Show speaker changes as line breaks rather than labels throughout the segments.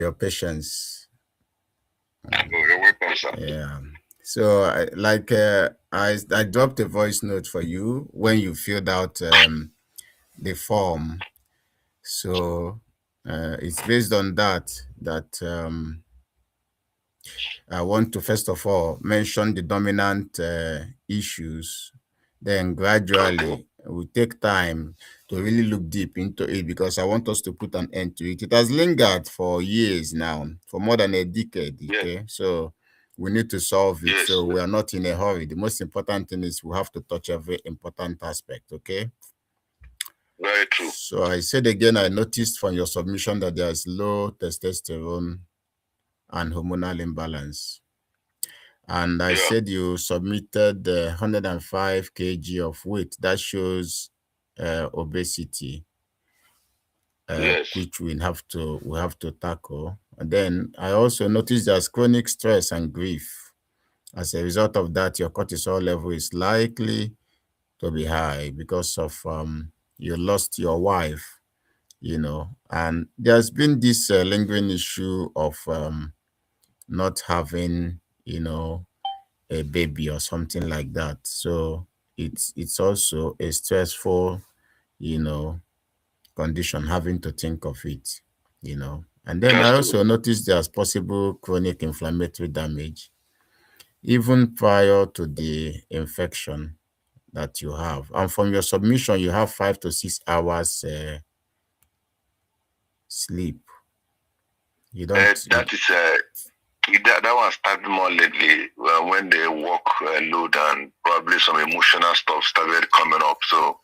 your patience.
You're welcome, sir.
Yeah. So, I dropped a voice note for you when you filled out the form. So, it's based on that I want to first of all mention the dominant issues. Then
Okay.
gradually we take time to really look deep into it because I want us to put an end to it. It has lingered for years now, for more than a decade.
Yes.
Okay, so we need to solve it.
Yes.
So we are not in a hurry. The most important thing is we have to touch every important aspect. Okay.
Very true.
So I said again, I noticed from your submission that there is low testosterone and hormonal imbalance. And I
Yeah.
said you submitted 105 kg of weight. That shows obesity,
Yes.
which we have to tackle. And then I also noticed there's chronic stress and grief. As a result of that, your cortisol level is likely to be high because of you lost your wife, and there's been this lingering issue of not having, a baby or something like that. So it's also a stressful, you know, condition having to think of it, And then I
That's true.
also noticed there's possible chronic inflammatory damage even prior to the infection that you have. And from your submission, you have 5 to 6 hours sleep. You don't.
That is that one started more lately when the work load and probably some emotional stuff started coming up. So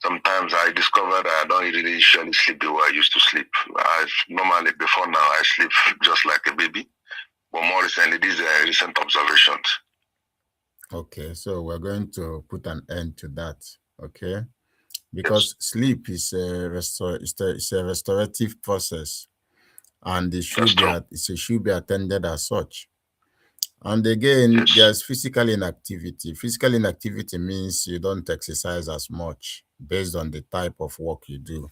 sometimes I discovered that I don't really usually sleep the way I used to sleep. I normally before now I sleep just like a baby, but more recently these are recent observations.
Okay, so we're going to put an end to that. Okay.
Yes.
Because sleep is a restorative process, and
That's true.
it should be attended as such. And again,
Yes.
there's physical inactivity. Physical inactivity means you don't exercise as much based on the type of work you do.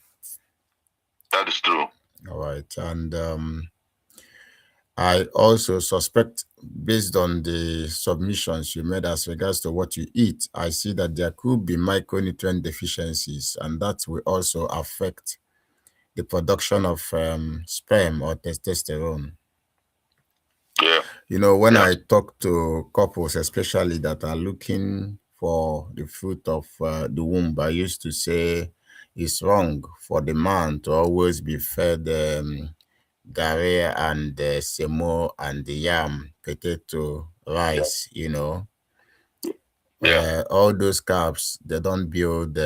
That is true.
All right. And I also suspect, based on the submissions you made as regards to what you eat, I see that there could be micronutrient deficiencies, and that will also affect the production of sperm or testosterone.
Yeah.
When
Yeah.
I talk to couples, especially that are looking for the fruit of the womb, I used to say it's wrong for the man to always be fed gare and semo and the yam, potato, rice,
Yeah.
all those carbs, they don't build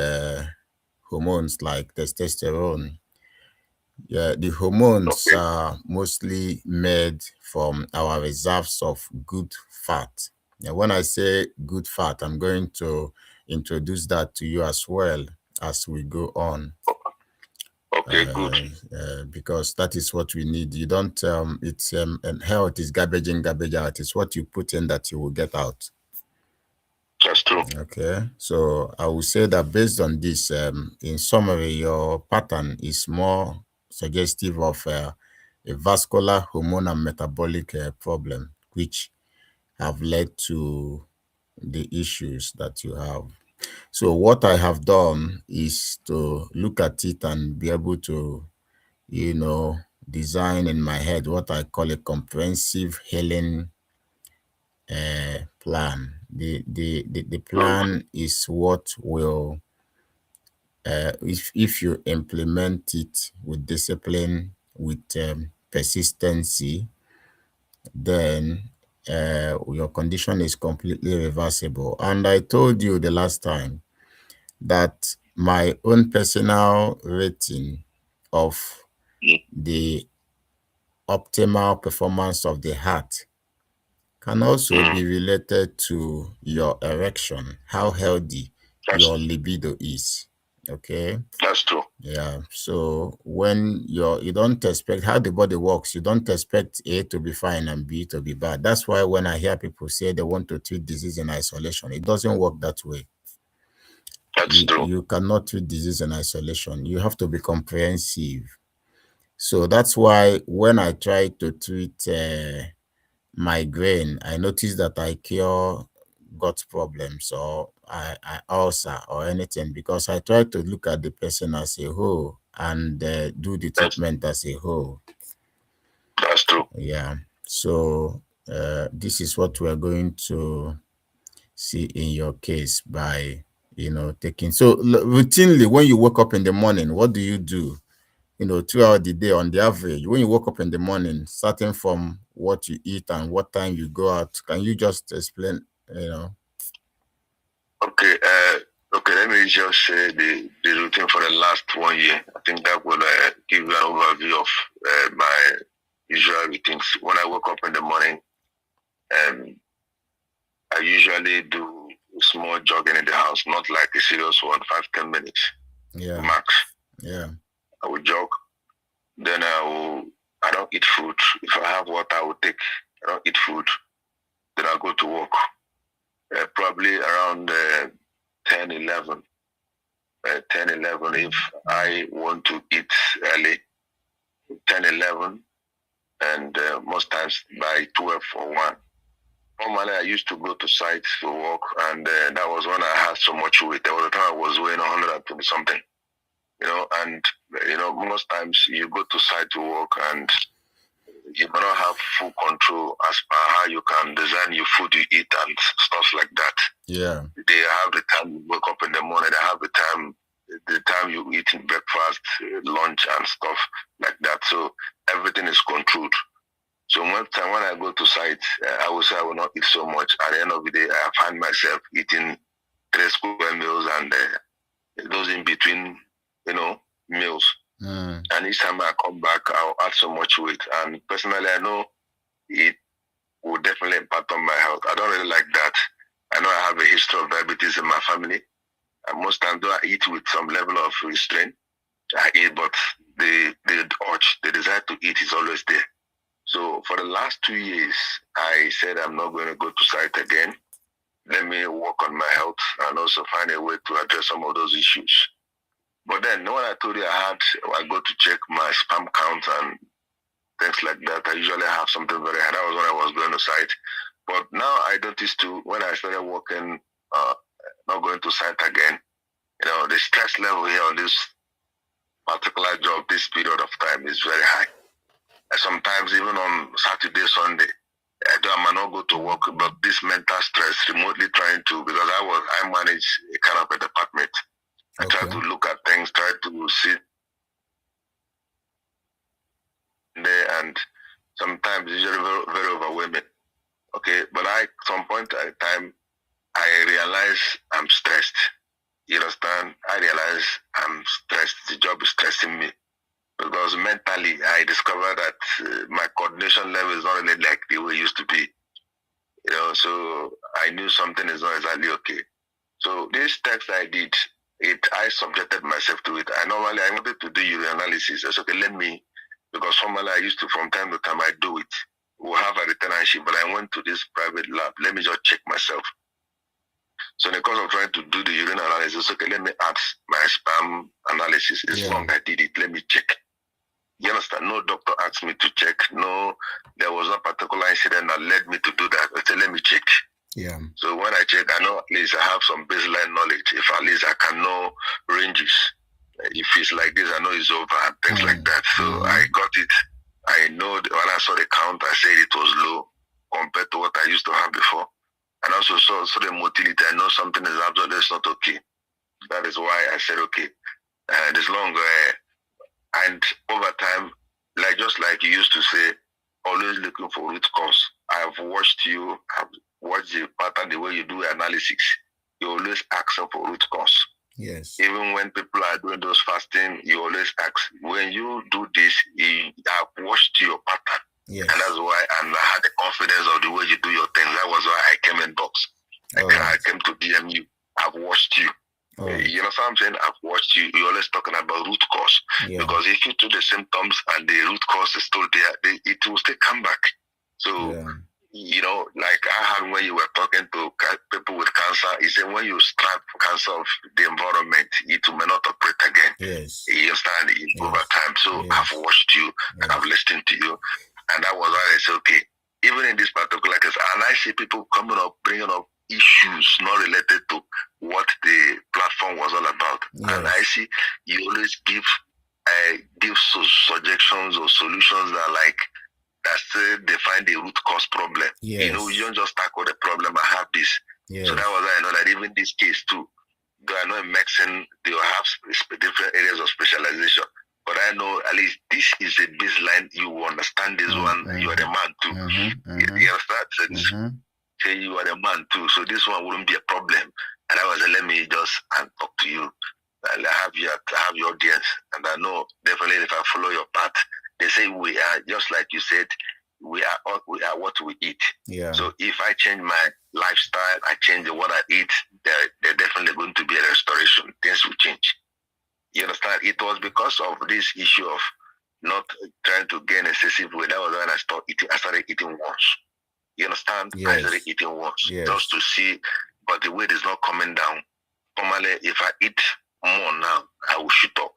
hormones like testosterone. Yeah, the hormones
Okay.
are mostly made from our reserves of good fat. Now, when I say good fat, I'm going to introduce that to you as well as we go on,
Okay. Good.
because that is what we need. You don't, and health is garbage in, garbage out. It's what you put in that you will get out.
That's true.
Okay, so I will say that based on this, in summary, your pattern is more suggestive of a vascular, hormone, and metabolic problem, which have led to the issues that you have. So, what I have done is to look at it and be able to, you know, design in my head what I call a comprehensive healing plan. The plan is what will, if you implement it with discipline, with persistency, then your condition is completely reversible. And I told you the last time that my own personal rating of
Mm.
the optimal performance of the heart can also
Mm.
be related to your erection, how healthy
That's
your libido is. Okay.
that's true.
Yeah. So when you don't expect how the body works, you don't expect A to be fine and B to be bad. That's why when I hear people say they want to treat disease in isolation, it doesn't work that way.
That's
You
true.
you cannot treat disease in isolation. You have to be comprehensive. So that's why when I try to treat migraine, I notice that I cure gut problems or I ulcer or anything because I try to look at the person as a whole and do the
That's
treatment as a whole.
that's true.
Yeah. So this is what we're going to see in your case by taking. So routinely, when you wake up in the morning, what do you do? Throughout the day on the average, when you wake up in the morning, starting from what you eat and what time you go out, can you just explain, you know?
Okay, okay. Let me just say the routine for the last 1 year. I think that will give you an overview of my usual routines. When I wake up in the morning, um, I usually do small jogging in the house, not like a serious one, 5-10 minutes
Yeah,
max.
yeah,
I will jog. Then I don't eat food. If I have water, I will take. I don't eat food. Then I go to work. Probably around 10, 11. 10, 11. If I want to eat early, 10, 11. And most times by 12 or 1. Normally, I used to go to sites to work, and that was when I had so much weight. There was a time I was weighing 120 something, and most times you go to site to work and you may not have full control as per how you can design your food you eat and stuff like that.
yeah,
They have the time you wake up in the morning, they have the time you eat breakfast, lunch and stuff like that. So everything is controlled. So one time when I go to site, I will say I will not eat so much. At the end of the day, I find myself eating 3 square meals and those in between, meals. And each time I come back, I'll add so much weight. And personally, I know it will definitely impact on my health. I don't really like that. I know I have a history of diabetes in my family. And most times, though I eat with some level of restraint, I eat, but the urge, the desire to eat is always there. So for the last 2 years, I said I'm not going to go to site again. Let me work on my health and also find a way to address some of those issues. But then when I told you I go to check my spam count and things like that, I usually have something very high. That was when I was going to site. But now I noticed too, when I started working, not going to site again, the stress level here on this particular job, this period of time is very high. Sometimes even on Saturday, Sunday, I might not go to work, but this mental stress, remotely trying to, because I manage a kind of a department. I try to look at things, try to sit there, and sometimes it's usually very, very overwhelming. Okay, but some point at time, I realize I'm stressed. You understand? I realize I'm stressed. The job is stressing me. Because mentally, I discovered that my coordination level is not really like the way it used to be. So I knew something is not exactly okay. So this text I did, I subjected myself to it. I wanted to do urine analysis. I said, okay, because formally I used to, from time to time, I do it. We'll have a returnship, but I went to this private lab. Let me just check myself. So in the course of trying to do the urine analysis, okay, let me ask my spam analysis. It's long I did it. Let me check. You understand? No doctor asked me to check. No, there was a particular incident that led me to do that. I said, let me check.
Yeah.
So when I check, I know at least I have some baseline knowledge. If at least I can know ranges. If it's like this, I know it's over and things like that. So I got it. I know when I saw the count, I said it was low compared to what I used to have before. And also saw the motility. I know something is absolutely not okay. That is why I said, okay, this long and over time, just like you used to say, always looking for root cause. I've watched you, I've watched the pattern, the way you do analysis. You always ask for root cause.
Yes.
Even when people are doing those fasting, you always ask. When you do this, I've watched your pattern.
Yes.
And that's why I had the confidence of the way you do your things. That was why I came in box. I came to DM you. I've watched you. You know what I'm saying? I've watched you. You're always talking about root cause. Yeah. Because if you do the symptoms and the root cause is still there, it will still come back. So, like I had when you were talking to people with cancer. cancer. He said when you strap cancer of the environment, it may not operate again.
Yes.
You understand? Over time. So I've watched you and I've listened to you. And that was why I said, okay, even in this particular case, and I see people coming up, bringing up issues not related to what the platform was all about. And I see you always give suggestions or solutions that like that say they find the root cause problem. You know, you don't just tackle the problem. I have this. So that was I know that even this case too, though I know in medicine they will have different areas of specialization. But I know at least this is a baseline. You understand this one. You are the man too. You understand? Say you are the man too. So this one wouldn't be a problem. And I was like, let me just talk to you. I'll have your audience. And I know definitely if I follow your path, they say we are just like you said. We are what we eat. So if I change my lifestyle, I change what I eat, they're definitely going to be a restoration. Things will change. You understand? It was because of this issue of not trying to gain excessive weight. That was when I started eating once. You understand? I started eating once just to see, but the weight is not coming down. Normally, if I eat more now, I will shoot up.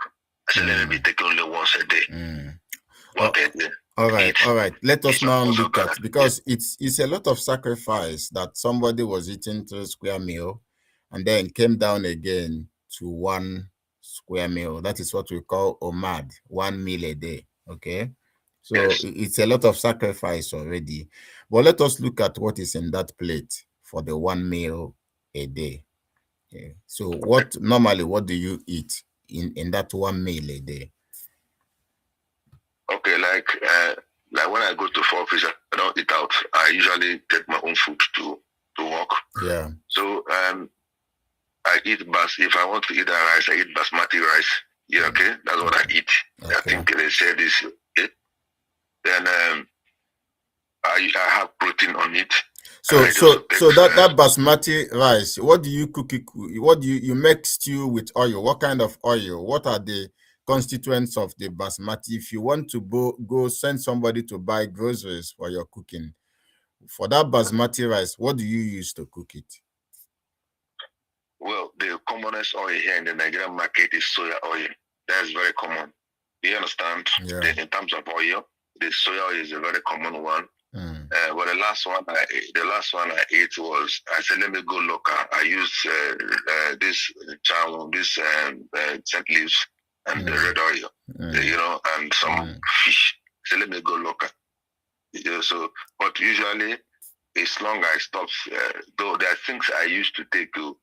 I said, let me be taking only once a day.
All right. Let us now look at, because it's a lot of sacrifice that somebody was eating 3 square meal and then came down again to 1 square meal. That is what we call OMAD, 1 meal a day. Okay. So it's a lot of sacrifice already. But let us look at what is in that plate for the 1 meal a day. Okay. So what do you eat in that 1 meal a day?
Okay, like when I go to for office, I don't eat out. I usually take my own food to work. So I eat if I want to eat a rice, I eat basmati rice. Yeah, okay, that's what I eat. I think they say this. Okay? Then I have protein on it.
So that basmati rice, what do you cook it? What do you make stew with oil? What kind of oil? What are the constituents of the basmati? If you want to go send somebody to buy groceries for your cooking, for that basmati rice, what do you use to cook it?
Well, the commonest oil here in the Nigerian market is soya oil. That's very common. Do you understand? In terms of oil, the soya oil is a very common one. But the last one I ate was, I said, let me go local. I used this scent leaves and the red oil, you know, and some fish. So let me go local. So, but usually, as long as I stop, though there are things I used to take to.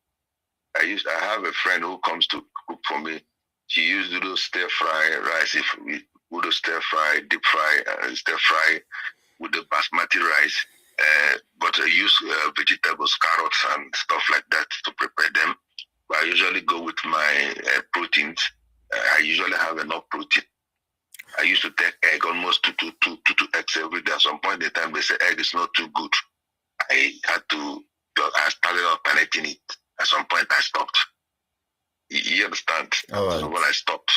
I have a friend who comes to cook for me. She used to do stir fry rice. If we do stir fry, deep fry, stir fry with the basmati rice. But I use vegetables, carrots, and stuff like that to prepare them. But I usually go with my proteins. I usually have enough protein. I used to take egg, almost two eggs every day. At some point in time, they say egg is not too good. I started alternating it. At some point, I stopped. You understand? So when I stopped.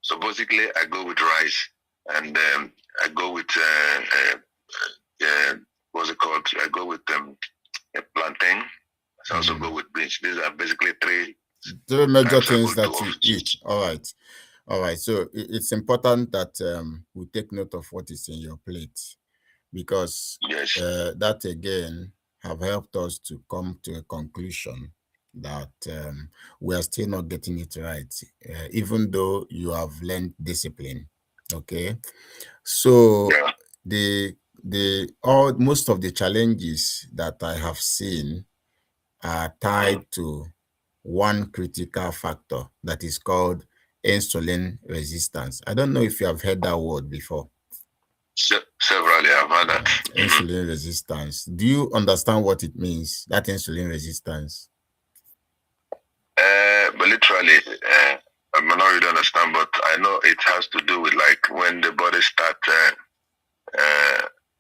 So basically, I go with rice, and I go with, what's it called? I go with plantain. I also go with beans. These are basically three
major things that you eat. All right. So it's important that we take note of what is in your plate, because that again have helped us to come to a conclusion that we are still not getting it right, even though you have learned discipline. Okay, so most of the challenges that I have seen are tied to one critical factor that is called insulin resistance. I don't know if you have heard that word before.
Severally, I've heard that.
Insulin resistance. Do you understand what it means, that insulin resistance?
But literally, I may not really understand, but I know it has to do with like when the body starts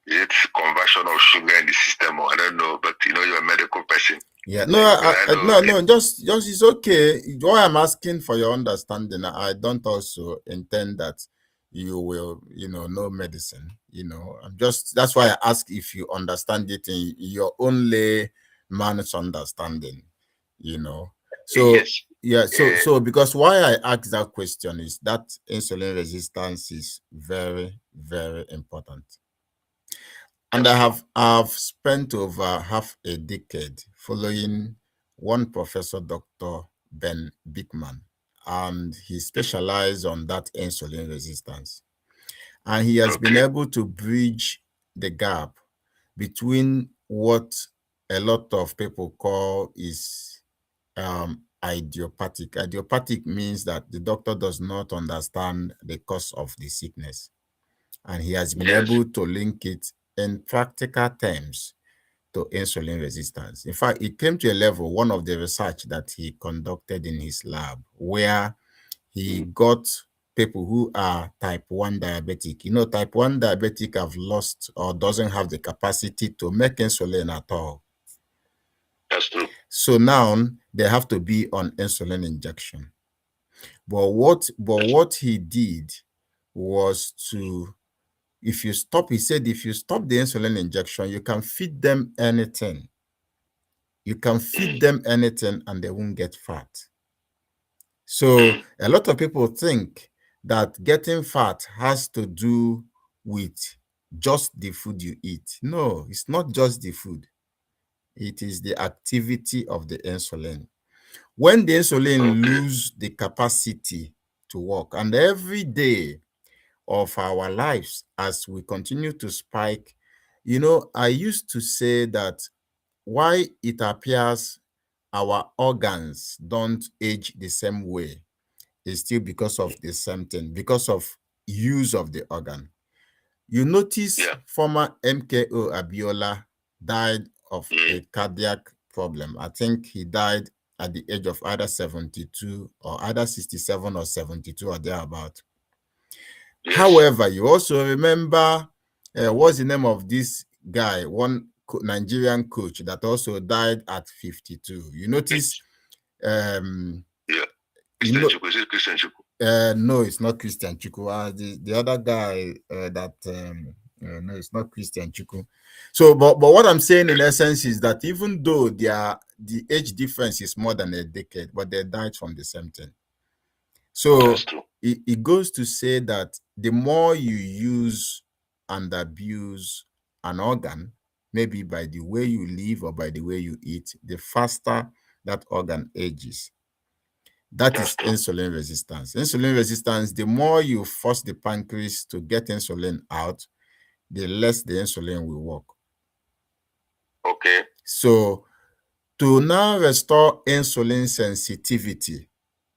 it's conversion of sugar in the system, or I don't know, but you know, you're a medical person.
Yeah, no, just it's okay. Why I'm asking for your understanding, I don't also intend that you will, know medicine. I'm just, that's why I ask if you understand it in your only man's understanding, you know. So
Yes.
yeah, so because why I asked that question is that insulin resistance is very, very important. And
That's true.
I've spent over half a decade following one professor, Dr. Ben Bickman, and he specialized on that insulin resistance. And he has been
Okay.
able to bridge the gap between what a lot of people call is idiopathic. Idiopathic means that the doctor does not understand the cause of the sickness, and he has been
Yes.
able to link it in practical terms to insulin resistance. In fact, it came to a level, one of the research that he conducted in his lab, where he got people who are type 1 diabetic. You know, type 1 diabetic have lost or doesn't have the capacity to make insulin at all.
That's true.
So now they have to be on insulin injection. But what he did was to, if you stop, he said, if you stop the insulin injection, you can feed them anything. You can feed them anything and they won't get fat. So a lot of people think that getting fat has to do with just the food you eat. No, it's not just the food. It is the activity of the insulin. When the insulin
Okay.
lose the capacity to work, and every day of our lives as we continue to spike, I used to say that why it appears our organs don't age the same way is still because of the same thing, because of use of the organ. You notice
Yeah.
former MKO Abiola died of
Mm.
a cardiac problem. I think he died at the age of either 72 or either 67 or 72 or thereabout.
Yes.
However, you also remember what's the name of this guy, one Nigerian coach that also died at 52. You notice, um,
Yeah.
you
Christian
know,
Chuku. Is it Christian Chuku?
no, it's not Christian Chuku. The other guy no, it's not Christian Chuku. So, but what I'm saying in essence is that even though the age difference is more than a decade, but they died from the same thing.
That's
So
true.
it goes to say that the more you use and abuse an organ, maybe by the way you live or by the way you eat, the faster that organ ages. That
That's
is
true.
insulin resistance. Insulin resistance, the more you force the pancreas to get insulin out, the less the insulin will work.
Okay.
So to now restore insulin sensitivity,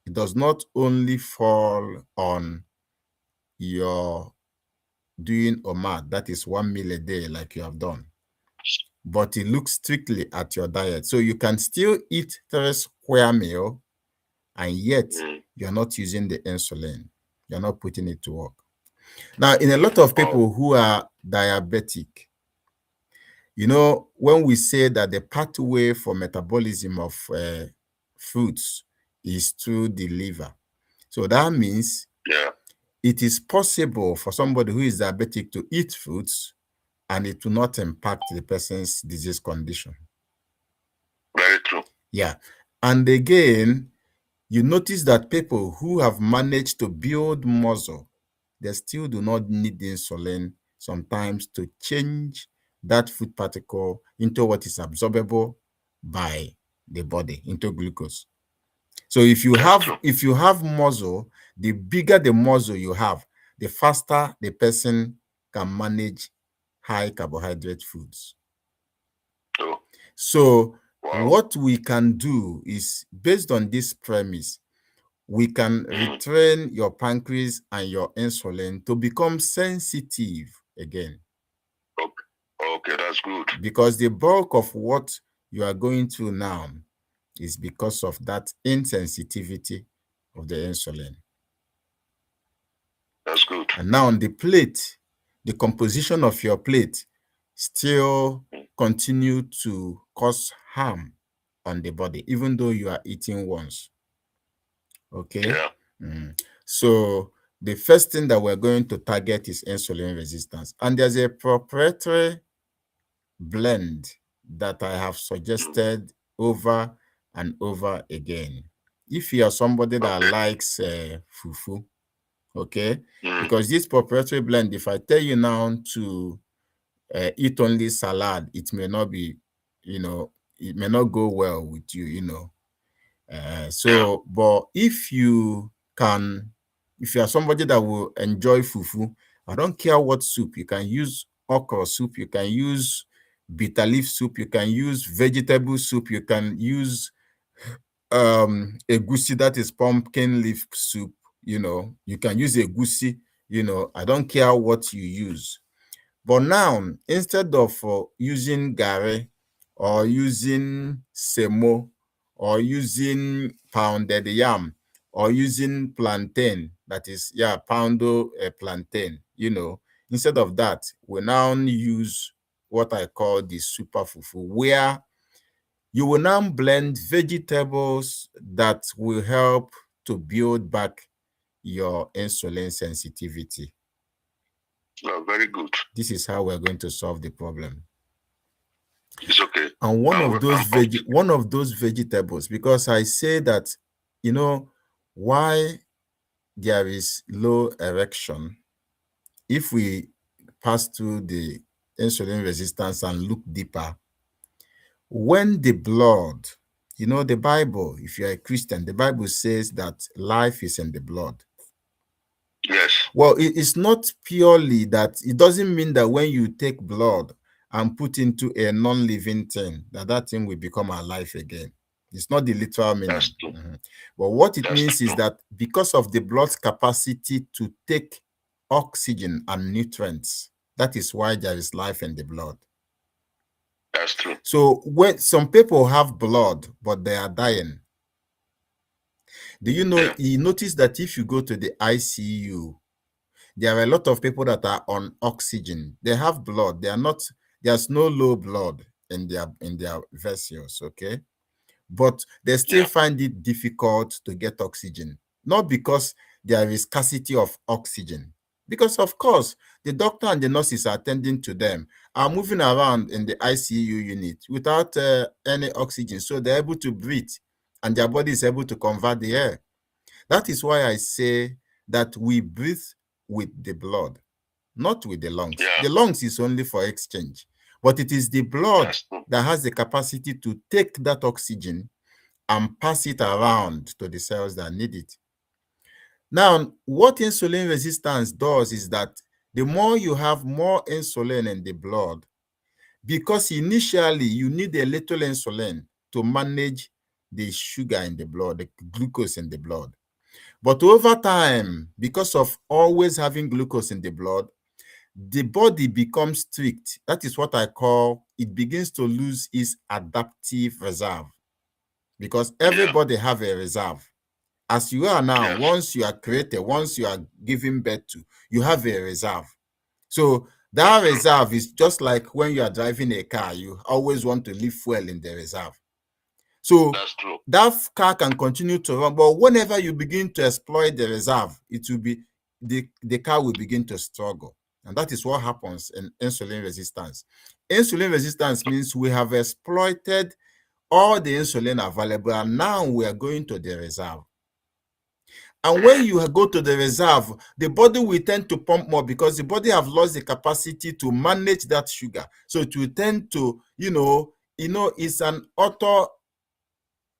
it does not only fall on your doing OMAD, that is 1 meal a day like you have done, but it looks strictly at your diet. So you can still eat 3 square meal and yet
Mm.
you're not using the insulin. You're not putting it to work. Now, in a lot of
Wow.
people who are diabetic, when we say that the pathway for metabolism of fruits is through the liver, so that means
Yeah.
it is possible for somebody who is diabetic to eat fruits and it will not impact the person's disease condition.
Very true.
Yeah. And again, you notice that people who have managed to build muscle, they still do not need insulin sometimes to change that food particle into what is absorbable by the body, into glucose. So if you
That's
have
true.
if you have muscle, the bigger the muscle you have, the faster the person can manage high carbohydrate foods.
Oh,
So
wow.
what we can do is, based on this premise, we can
Mm.
retrain your pancreas and your insulin to become sensitive again,
Okay. Okay, that's good.
because the bulk of what you are going through now is because of that insensitivity of the insulin.
That's good.
And now on the plate, the composition of your plate still continue to cause harm on the body, even though you are eating once. Okay.
Yeah.
So the first thing that we're going to target is insulin resistance. And there's a proprietary blend that I have suggested over and over again. If you are somebody that
Okay.
likes fufu, okay,
Mm.
because this proprietary blend, if I tell you now to eat only salad, it may not be, it may not go well with you.
Yeah.
But if you are somebody that will enjoy fufu, I don't care what soup, you can use okra soup, you can use bitter leaf soup, you can use vegetable soup, you can use egusi, that is pumpkin leaf soup, you can use egusi, I don't care what you use. But now, instead of using gari or using semo or using pounded yam or using plantain, that is, yeah, poundo plantain, instead of that, we now use what I call the super fufu, where you will now blend vegetables that will help to build back your insulin sensitivity.
Oh, very good.
This is how we're going to solve the problem.
It's okay.
And one of those vegetables, because I say that, why there is low erection, if we pass through the insulin resistance and look deeper, when the blood, the Bible, if you're a Christian, the Bible says that life is in the blood.
Yes.
Well, it's not purely that. It doesn't mean that when you take blood and put into a non-living thing, that thing will become alive again. It's not the literal
That's
meaning.
true.
But what it
That's
means is
true.
that because of the blood's capacity to take oxygen and nutrients, that is why there is life in the blood.
That's true.
So when some people have blood, but they are dying, do
Yeah.
you notice that if you go to the ICU, there are a lot of people that are on oxygen. They have blood. There's no low blood in their vessels, okay? But they still
Yeah.
find it difficult to get oxygen. Not because there is scarcity of oxygen. Because of course, the doctor and the nurses are attending to them are moving around in the ICU unit without any oxygen. So they're able to breathe and their body is able to convert the air. That is why I say that we breathe with the blood, not with the lungs.
Yeah.
The lungs is only for exchange, but it is the blood
That's true.
that has the capacity to take that oxygen and pass it around to the cells that need it. Now, what insulin resistance does is that the more you have more insulin in the blood, because initially you need a little insulin to manage the sugar in the blood, the glucose in the blood. But over time, because of always having glucose in the blood, the body becomes strict. That is what I call, it begins to lose its adaptive reserve, because
Yeah.
everybody have a reserve. As you are now,
Yes.
once you are created, once you are given birth to, you have a reserve. So that
That's true.
reserve is just like when you are driving a car, you always want to leave fuel in the reserve. So
That's true.
that car can continue to run, but whenever you begin to exploit the reserve, it will be the car will begin to struggle. And that is what happens in insulin resistance. Insulin resistance means we have exploited all the insulin available, and now we are going to the reserve. And when you go to the reserve, the body will tend to pump more because the body have lost the capacity to manage that sugar. So it will tend to, it's an auto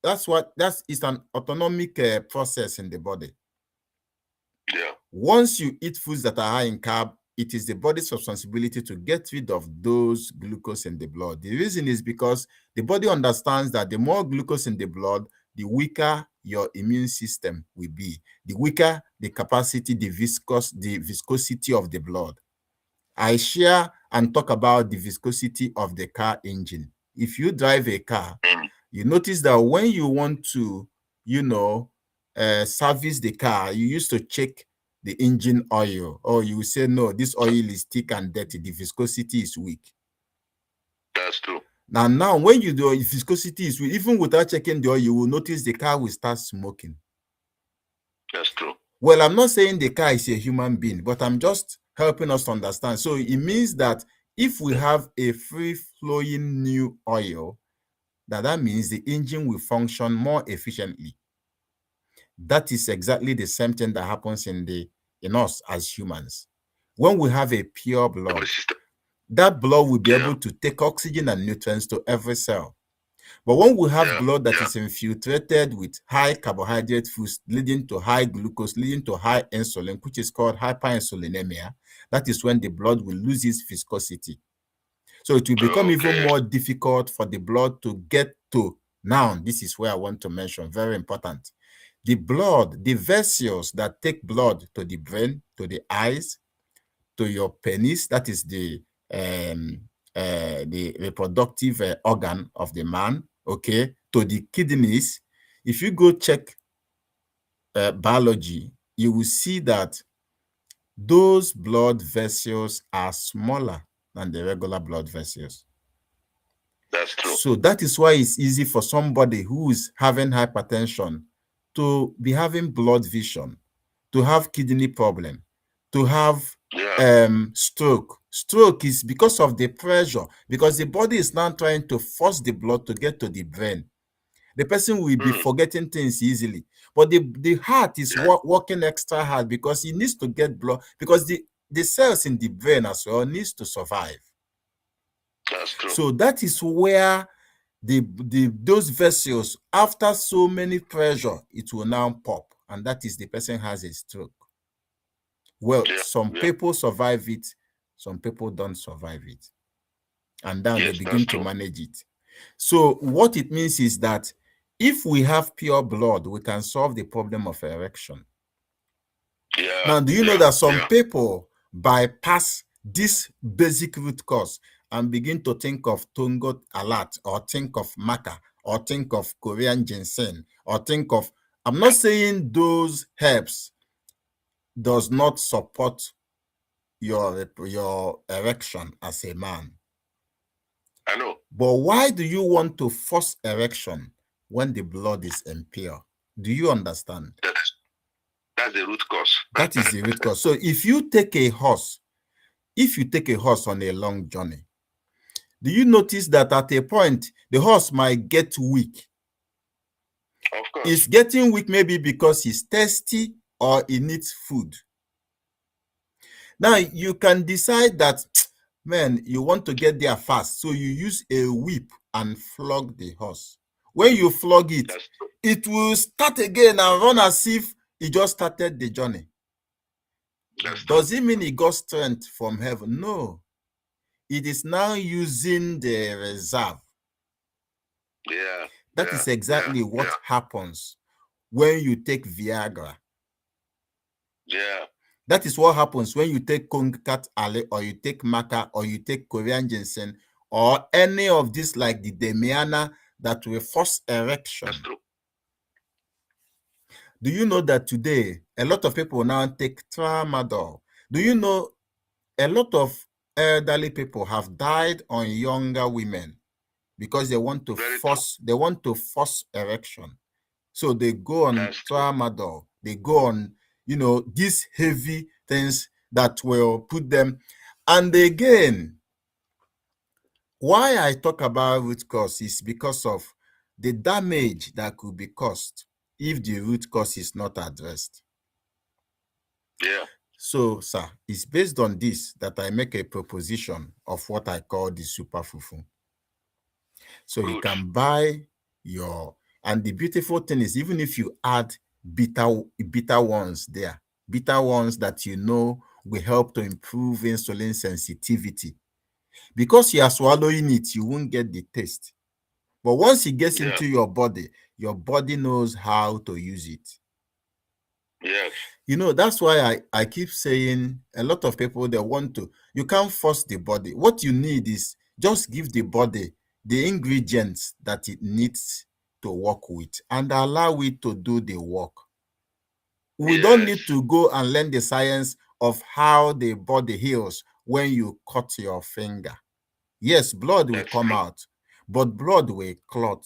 it's an autonomic process in the body.
Yeah.
Once you eat foods that are high in carb, it is the body's responsibility to get rid of those glucose in the blood. The reason is because the body understands that the more glucose in the blood, the weaker your immune system will be, the weaker the capacity, the viscosity of the blood. I share and talk about the viscosity of the car engine. If you drive a car,
Mm.
you notice that when you want to, service the car, you used to check the engine oil, or you say, no, this oil is thick and dirty, the viscosity is weak.
That's true.
Now, when you do viscosity is weak, even without checking the oil, you will notice the car will start smoking.
That's true.
Well, I'm not saying the car is a human being, but I'm just helping us to understand. So it means that If we have a free-flowing new oil, that means the engine will function more efficiently. That is exactly the same thing that happens in us as humans. When we have a pure blood, that blood will be able to take oxygen and nutrients to every cell. But when we have blood that is infiltrated with high carbohydrate foods, leading to high glucose, leading to high insulin, which is called hyperinsulinemia, that is when the blood will lose its viscosity. So it will become even more difficult for the blood to get to. Now, this is where I want to mention, very important. The blood, the vessels that take blood to the brain, to the eyes, to your penis, that is the reproductive organ of the man, okay, to the kidneys. If you go check biology, you will see that those blood vessels are smaller than the regular blood vessels.
That's true.
So that is why it's easy for somebody who is having hypertension to be having blood vision, to have kidney problem, to have stroke. Stroke is because of the pressure, because the body is now trying to force the blood to get to the brain. The person will be forgetting things easily, but the heart is working extra hard because it needs to get blood, because the cells in the brain as well needs to survive.
That's true.
So that is where those vessels, after so many pressure, it will now pop, and that is the person has a stroke. Well, some people survive it, some people don't survive it, and then they begin to manage it. So what it means is that if we have pure blood, we can solve the problem of erection. Now, do you know that some people bypass this basic root cause and begin to think of Tongo alert, or think of maca, or think of Korean ginseng, or think of, I'm not saying those herbs does not support your erection as a man.
I know.
But why do you want to force erection when the blood is impure? Do you understand?
That's the root cause.
That is the root cause. So if you take a horse on a long journey, do you notice that at a point, the horse might get weak?
Of course.
It's getting weak maybe because he's thirsty or he needs food. Now, you can decide that, man, you want to get there fast, so you use a whip and flog the horse. When you flog it, it will start again and run as if it just started the journey. Does it mean it got strength from heaven? No. It is now using the reserve. That is exactly what happens when you take Viagra. That is what happens when you take Kongat Ale, or you take Maca, or you take Korean ginseng, or any of this like the Demiana that will force erection.
That's true.
Do you know that today, a lot of people now take tramadol? Do you know a lot of elderly people have died on younger women because they want to force erection? So they go on tramadol, they go on, these heavy things that will put them. And again, why I talk about root cause is because of the damage that could be caused if the root cause is not addressed. So, sir, it's based on this that I make a proposition of what I call the super fufu. So you can buy and the beautiful thing is, even if you add bitter ones there, bitter ones that will help to improve insulin sensitivity. Because you are swallowing it, you won't get the taste. But once it gets into your body knows how to use it.
Yes.
That's why I keep saying, a lot of people, you can't force the body. What you need is just give the body the ingredients that it needs to work with and allow it to do the work. We don't need to go and learn the science of how the body heals when you cut your finger. Yes, blood will come out, but blood will clot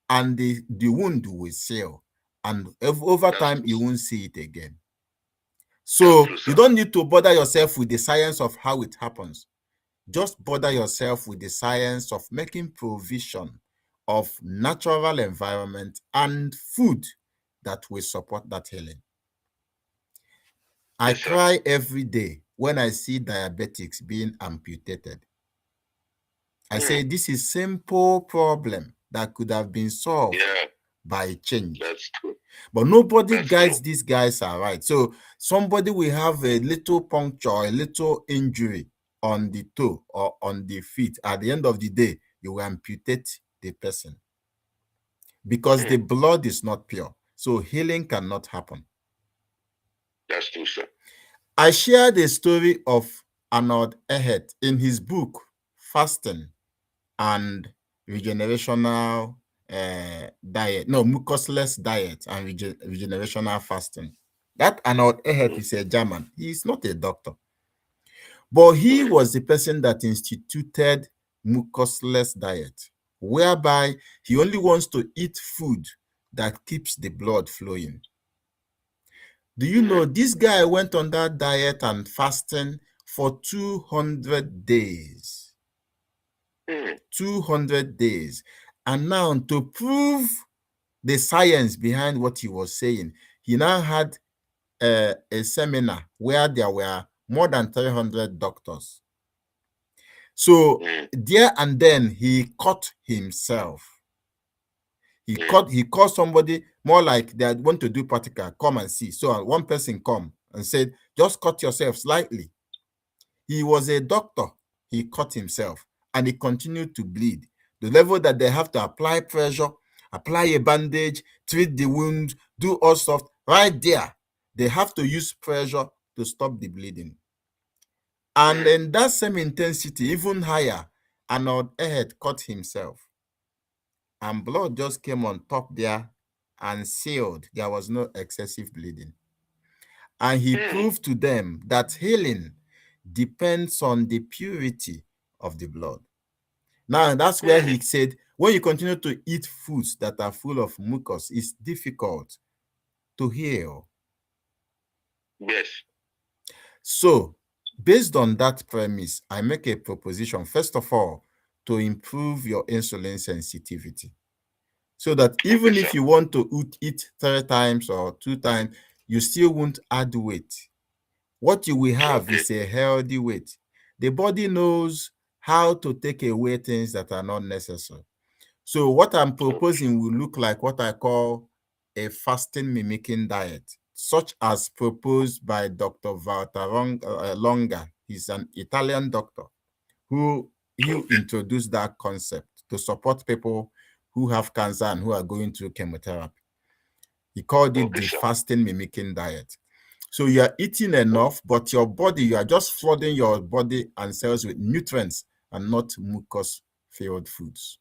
and the wound will seal. And over time, you won't see it again. So you don't need to bother yourself with the science of how it happens. Just bother yourself with the science of making provision of natural environment and food that will support that healing. I
Yes, sir.
cry every day when I see diabetics being amputated. I say
Hmm.
this is simple problem that could have been solved
Yeah,
by change.
that's true.
But nobody
That's true.
guides these guys are right. So somebody will have a little puncture, a little injury on the toe or on the feet. At the end of the day, you will amputate the person because the
Hmm.
blood is not pure. So healing cannot happen.
That's true, sir.
I shared a story of Arnold Ehret in his book, Fasting and Regenerational Diet. No, mucusless diet and regenerational fasting. That Arnold Ehret
Hmm.
is a German. He is not a doctor. But he
Hmm.
was the person that instituted mucusless diet, whereby he only wants to eat food that keeps the blood flowing. Do you know
Hmm.
this guy went on that diet and fasting for 200 days?
Hmm.
200 days. And now, to prove the science behind what he was saying, he now had a seminar where there were more than 300 doctors. So,
Hmm.
there and then, he caught himself.
Hmm.
He called somebody more like they want to do practical, come and see. So one person come and said, just cut yourself slightly. He was a doctor. He cut himself and he continued to bleed. The level that they have to apply pressure, apply a bandage, treat the wound, do all stuff right there. They have to use pressure to stop the bleeding. And
Hmm.
in that same intensity, even higher, Arnold Ehret cut himself. And blood just came on top there and sealed. There was no excessive bleeding. And he
Hmm.
proved to them that healing depends on the purity of the blood. Now, that's where
Hmm.
he said, when you continue to eat foods that are full of mucus, it's difficult to heal.
Yes.
So, based on that premise, I make a proposition, first of all, to improve your insulin sensitivity. So that
Okay,
even
sir.
if you want to eat 3 times or 2 times, you still won't add weight. What you will have
Okay.
is a healthy weight. The body knows how to take away things that are not necessary. So what I'm
Okay.
proposing will look like what I call a fasting mimicking diet, such as proposed by Dr. Walter Longa. He's an Italian doctor who
Okay.
introduced that concept to support people who have cancer and who are going through chemotherapy. He called it
Okay,
the
sir.
fasting mimicking diet. So you are eating enough, but your body, you are just flooding your body and cells with nutrients and not mucus-filled foods.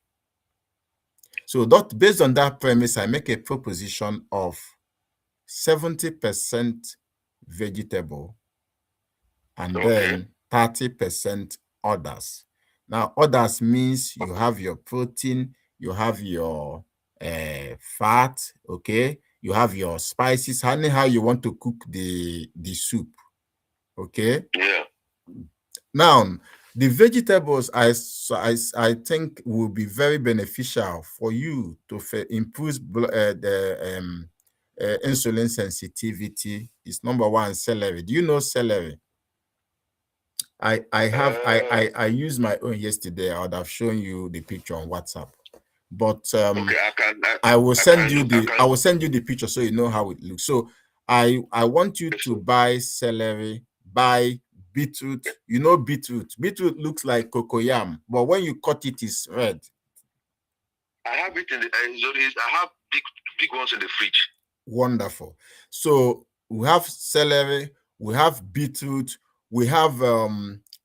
So that based on that premise, I make a proposition of 70% vegetable and
Okay.
then 30% others. Now, others means you have your protein, you have your fat, okay? You have your spices, anyhow you want to cook the soup, okay?
Yeah.
Now, the vegetables I think will be very beneficial for you to improve the insulin sensitivity is number one, celery. Do you know celery? I used my own yesterday. I would have shown you the picture on WhatsApp. But
Okay. I can.
I will send you the picture so you know how it looks. So I want you to
So,
buy celery, buy beetroot. You know beetroot. Beetroot looks like cocoyam, but when you cut it, it's red.
I have it in the. I have big ones in the fridge.
Wonderful. So we have celery, we have beetroot, we have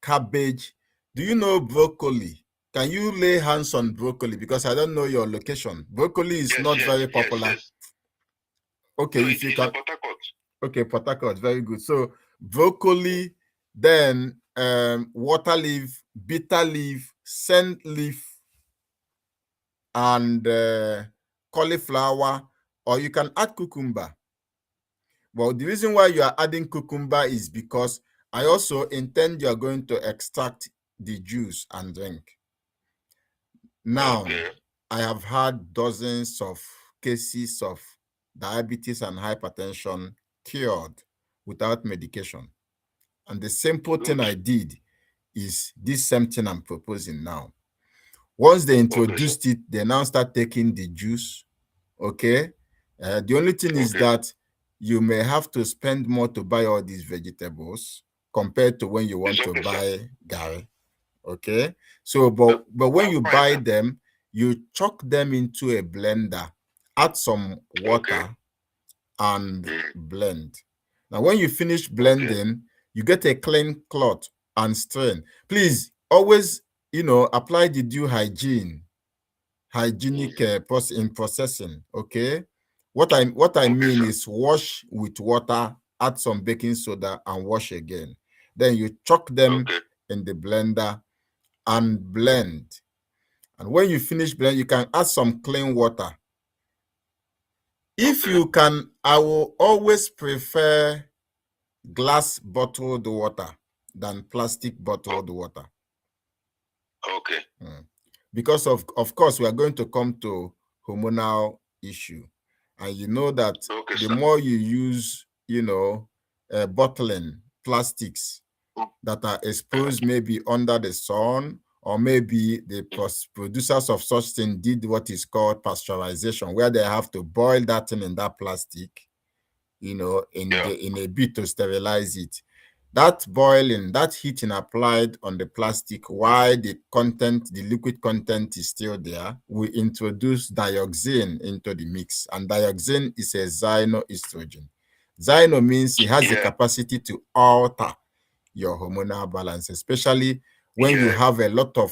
cabbage. Do you know broccoli? Can you lay hands on broccoli? Because I don't know your location. Broccoli is
Yes.
not
Yes.
very
Yes.
popular.
Yes.
Okay,
No,
if you
it's in
can.
Port Harcourt.
Okay, Port Harcourt, very good. So broccoli, then water leaf, bitter leaf, scent leaf, and cauliflower, or you can add cucumber. Well, the reason why you are adding cucumber is because I also intend you are going to extract the juice and drink. Now,
Okay.
I have had dozens of cases of diabetes and hypertension cured without medication. And the simple thing
Good.
I did is this same thing I'm proposing now. Once they
Okay, sir.
introduced it, they now start taking the juice. Okay. The only thing is
Okay, sir.
that you may have to spend more to buy all these vegetables compared to when you
It's
want to
okay, sir.
buy gari. Okay. So, but when
I'm
you
fine,
buy
sir.
them, you chuck them into a blender, add some
Okay.
water, and
Mm.
blend. Now, when you finish
Okay.
blending, you get a clean cloth and strain. Please always, apply the due hygienic
Mm-hmm.
in processing. Okay. What I
Okay,
mean
sir.
is wash with water, add some baking soda, and wash again. Then you chuck them
Okay.
in the blender and blend. And when you finish blend, you can add some clean water. If
Okay.
you can, I will always prefer glass bottled water than plastic
Oh,
bottled water.
okay.
Mm. Because of course we are going to come to hormonal issue, and you know that
Okay,
the
sir.
more you use, bottling plastics
Mm.
that are exposed maybe under the sun, or maybe the producers of such thing did what is called pasteurization, where they have to boil that thing in that plastic,
Yeah.
in a bit to sterilize it. That boiling, that heating applied on the plastic while the liquid content is still there, we introduce dioxin into the mix. And dioxin is a xenoestrogen. Xeno means it has the
Yeah.
capacity to alter your hormonal balance, especially when you
Yeah.
have a lot of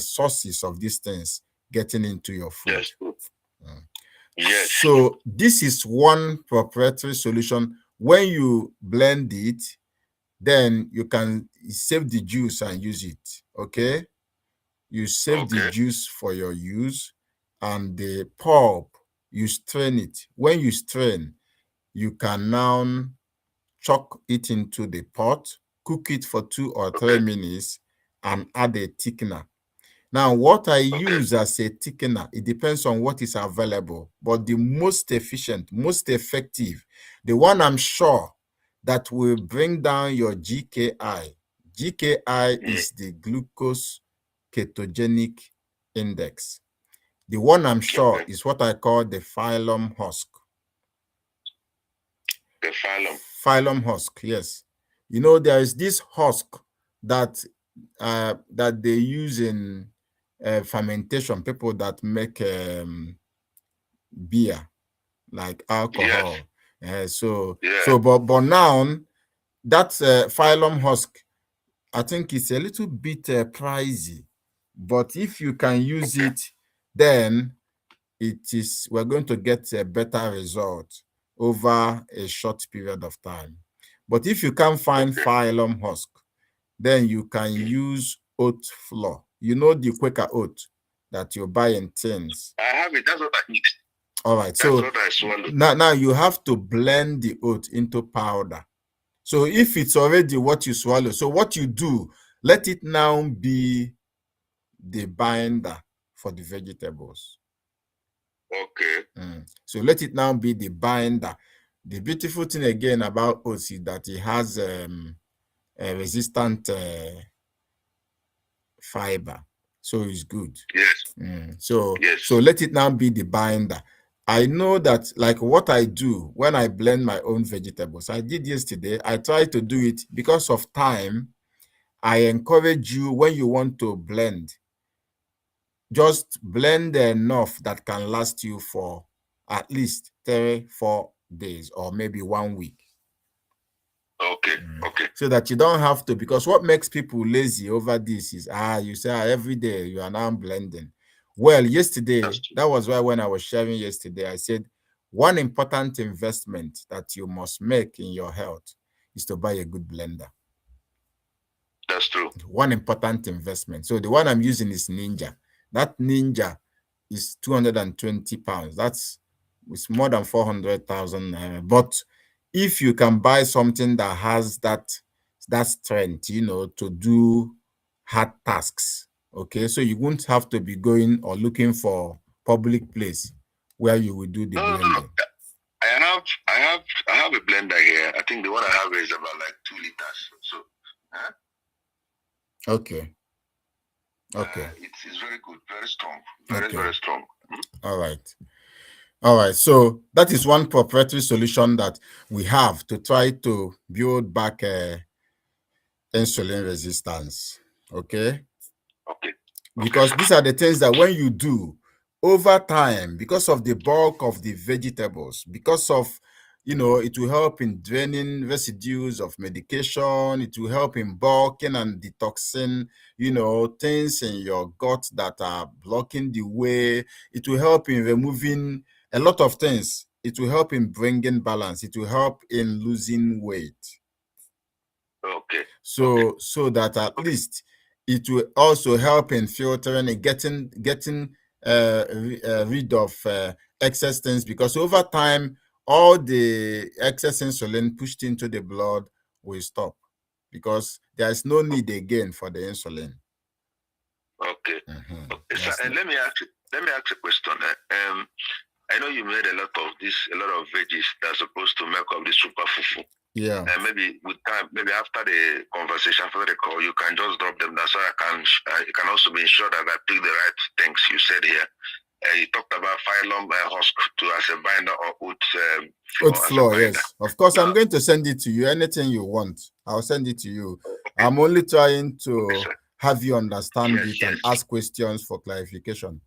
sources of these things getting into your food.
That's true.
Mm.
Yes.
So this is one proprietary solution. When you blend it, then you can save the juice and use it. Okay, you save the
Okay.
juice for your use, and the pulp you strain it. When you strain, you can now chuck it into the pot, cook it for 2 or 3
Okay.
minutes, and add a thickener. Now, what I
Okay.
use as a thickener, it depends on what is available, but the most efficient, most effective, the one I'm sure that will bring down your GKI. GKI
Mm.
is the glucose ketogenic index. The one I'm sure
Okay.
is what I call the phylum husk.
The phylum.
Phylum husk, yes. There is this husk that that they use in fermentation. People that make beer, like
Yes.
alcohol. So
Yeah.
so, but now that phylum husk, I think it's a little bit pricey. But if you can use
Okay.
it, then we're going to get a better result over a short period of time. But if you can't find
Okay.
phylum husk, then you can
Mm.
use oat flour. You know the Quaker oat that you buy in tins.
I have it. That's what I eat.
All right.
That's
So
what I swallow.
now you have to blend the oat into powder. So if it's already what you swallow, so what you do, let it now be the binder for the vegetables.
Okay.
So let it now be the binder. The beautiful thing again about oats is that it has a resistant fiber, so it's good.
Yes.
So
Yes.
let it now be the binder. I know that, like what I do when I blend my own vegetables, I did yesterday. I try to do it because of time. I encourage you, when you want to blend, just blend enough that can last you for at least 3-4 days or maybe 1 week.
Okay. Okay.
So that you don't have to, because what makes people lazy over this is you say every day you are now blending. Well,
That's
yesterday,
true.
that was why when I was sharing yesterday, I said one important investment that you must make in your health is to buy a good blender.
That's true.
One important investment. So the one I'm using is Ninja. That Ninja is 220 pounds. It's more than 400,000. But if you can buy something that has that strength, to do hard tasks. Okay, so you won't have to be going or looking for public place where you will do the
No, no, no, no.
blending.
I have a blender here. I think the one I have is about like 2 liters. So, uh,
Okay, okay,
it's very good, very strong,
okay.
very strong.
All right. All right. So that is one proprietary solution that we have to try to build back insulin resistance. Okay.
Okay, okay,
Because
sir.
these are the things that when you do over time, because of the bulk of the vegetables, because of, it will help in draining residues of medication, it will help in bulking and detoxing, things in your gut that are blocking the way, it will help in removing a lot of things, it will help in bringing balance, it will help in losing weight.
Okay, okay,
So that at
okay,
least it will also help in filtering and getting rid of excess things, because over time all the excess insulin pushed into the blood will stop because there is no need again for the insulin.
okay, okay, sir.
Yes.
And let me ask a question. I know you made a lot of veggies that are supposed to make up the super fufu.
Yeah.
And maybe with time, maybe after the conversation, after the call, you can just drop them down so you can also be sure that I pick the right things you said here. You talked about phylum husk to as a binder or oat
Oat
flour as a
flour,
binder.
yes. Of course, I'm
Now,
going to send it to you. Anything you want, I'll send it to you. I'm only trying
okay,
to
sir.
have you understand
Yes,
it and
yes.
ask questions for clarification.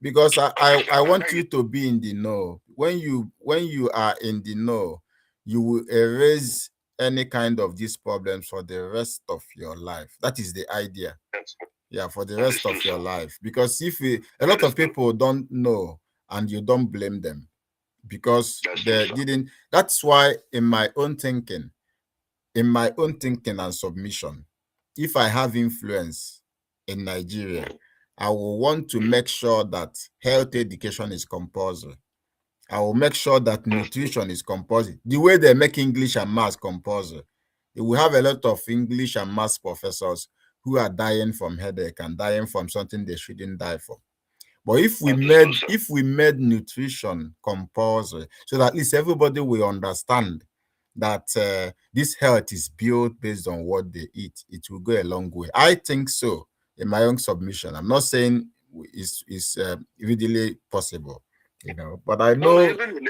Because
Okay, sir.
I
And
want
then
you to be in the know. When you are in the know, you will erase any kind of these problems for the rest of your life. That is the idea.
that's
Yeah, for the
that is
rest
true,
of your
sir.
life. Because if a
That
lot
is
of
true.
people don't know and you don't blame them because
That's true,
they
sir.
didn't. That's why in my own thinking and submission, if I have influence in Nigeria,
Mm,
I will want to
mm,
make sure that health education is compulsory. I will make sure that
that's true.
nutrition is compulsory. The way they make English and maths compulsory. We have a lot of English and maths professors who are dying from headache and dying from something they shouldn't die from. But if we
That is true,
made
sir.
if we made nutrition compulsory, so that at least everybody will understand that this health is built based on what they eat, it will go a long way. I think so. In my own submission, I'm not saying it's readily possible, but I
No, no,
know.
even in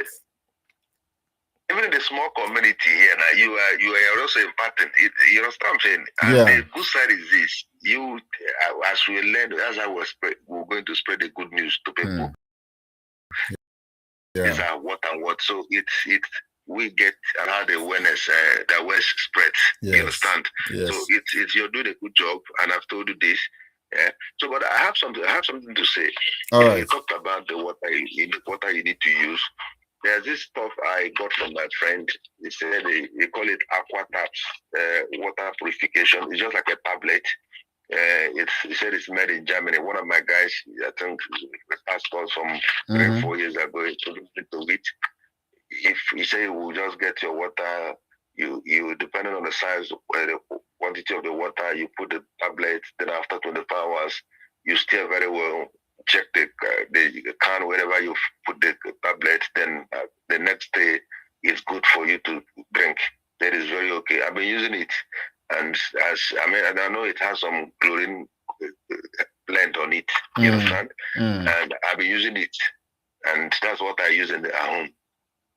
the small community here now, you are also impacting. You understand what I'm saying? And
Yeah,
the good side is this: as we learn, as I was we're going to spread the good news to people.
hmm,
These
yeah,
are what and what. So it's we get how the awareness spreads. You
yes,
understand? So
yes.
it's you're doing a good job, and I've told you this. So, but I have something. I have something to say.
All
You
right.
talked about the water you need to use. There's this stuff I got from my friend. He said they call it aqua taps, water purification. It's just like a tablet. He said it's made in Germany. One of my guys, I think, passed on some three,
Mm-hmm.
4 years ago, he told me to it. If you say you will just get your water, you depending on the size, the quantity of the water, you put the tablet. Then after 24 hours, you stir very well. Check the can wherever you put the tablet. Then the next day, it's good for you to drink. That is very okay. I've been using it, and and I know it has some chlorine blend on it. You
Mm,
understand?
mm.
And I've been using it, and that's what I use at home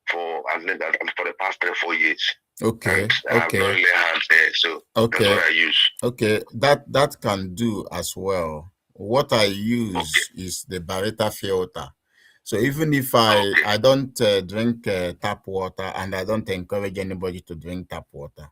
for the past 3 or 4 years, and
Okay,
I've not
okay,
really had there. So that's what
okay.
I use.
Okay, that can do as well. What I
Okay,
use is the Barita filter. So even if I
okay,
I don't drink tap water, and I don't encourage anybody to drink tap water.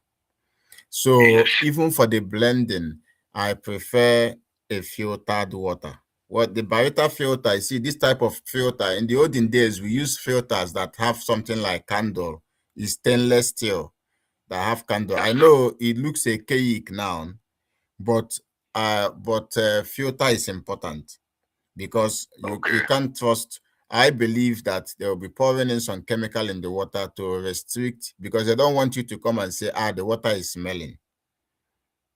yes,
So even for the blending, I prefer a filtered water. What the Barita filter, you see, this type of filter, in the olden days, we use filters that have something like candle, is stainless steel that have candle. I
that's true.
know it looks archaic now, but filter is important because you
Okay,
can't trust. I believe that they will be pouring in some chemical in the water to restrict, because they don't want you to come and say, the water is smelling.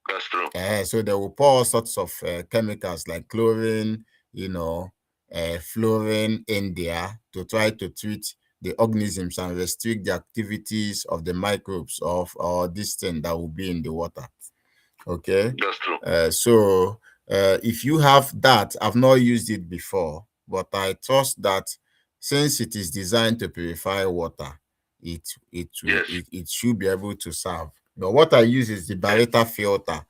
That's true.
So they will pour all sorts of chemicals like chlorine, you know, fluorine in there to try to treat the organisms and restrict the activities of the microbes of or this thing that will be in the water. Okay.
That's true.
If you have that, I've not used it before, but I trust that since it is designed to purify water,
Yes.
it should be able to serve. But what I use is the
Yes.
barita filter,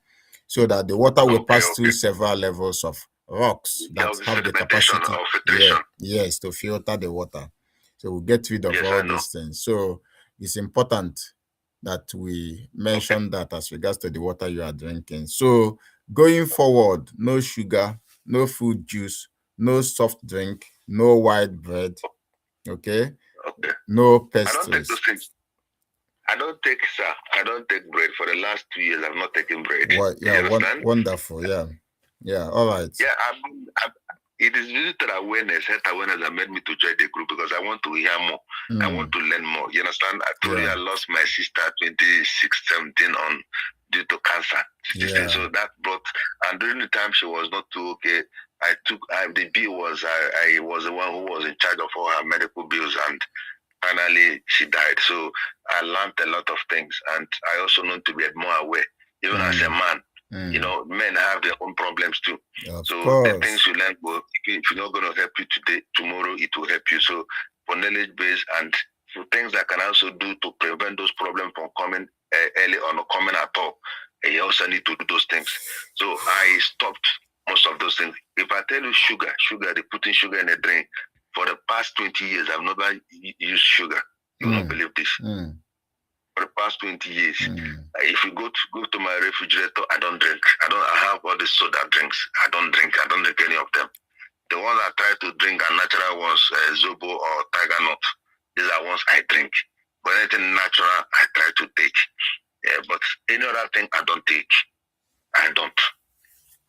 so that the water will
Okay.
pass through
Okay.
several levels of rocks
Yeah,
that
of
have the
sedimentation
capacity,
or
yeah,
filtration.
yes, to filter the water. So we'll get rid of
Yes,
all
I know.
these things. So it's important that we
Okay.
mention that as regards to the water you are drinking. So going forward, no sugar, no fruit juice, no soft drink, no white bread, okay,
Okay.
no
I don't take those
pastries.
things. I don't take, sir. I don't take bread for the last 2 years. I've not taken bread.
What?
You
Yeah,
understand?
wonderful. Yeah, yeah. All right.
Yeah, it is visitor awareness, health awareness that made me to join the group because I want to hear more. I want to learn more. You understand? I told you
Yeah.
I lost my sister 2617 on due to cancer.
Yeah.
So that brought, and during the time she was not too okay, the bill was, I was the one who was in charge of all her medical bills, and finally she died. So I learned a lot of things, and I also know to be more aware, even as a man. You know, men have their own problems too.
Of
So the things
course.
you learn will, if you're not going to help you today, tomorrow it will help you. So for knowledge base and for things that can also do to prevent those problems from coming early or not coming at all, you also need to do those things. So I stopped most of those things. If I tell you sugar, they putting sugar in a drink. For the past 20 years, I've never used sugar. You will not believe this. For the past 20 years, if you go to my refrigerator, I don't drink. I have all the soda drinks. I don't drink any of them. The ones I try to drink are natural ones, Zobo or Tiger Nut. These are ones I drink. But anything natural, I try to take. Yeah, but any other thing, I don't take. I don't.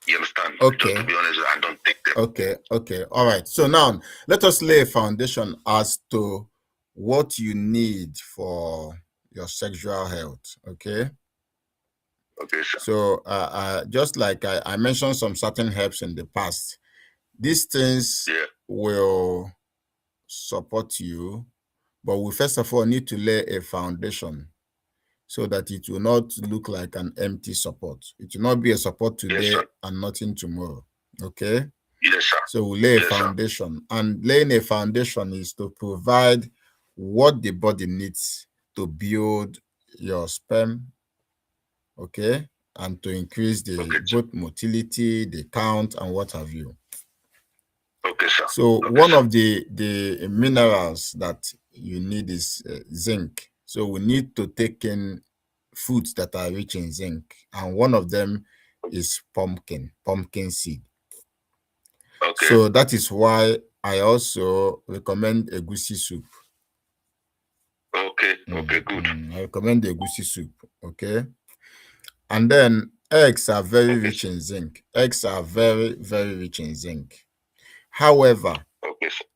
You understand?
Okay.
Just to be honest, I don't take them.
Okay. All right. So now let us lay a foundation as to what you need for your sexual health. Okay.
Okay, sir.
So just like I mentioned some certain herbs in the past, these things will support you, but we first of all need to lay a foundation so that it will not look like an empty support. It will not be a support today and nothing tomorrow. Okay?
Yes, sir.
So we lay a foundation. And laying a foundation is to provide what the body needs to build your sperm, okay? And to increase the both motility, the count, and what have you.
Okay, sir.
So one of the minerals that you need is zinc. So we need to take in foods that are rich in zinc, and one of them is pumpkin seed.
Okay.
So that is why I also recommend egusi soup.
Okay, good.
I recommend the egusi soup, okay? And then eggs are very rich in zinc. Eggs are very, very rich in zinc. However,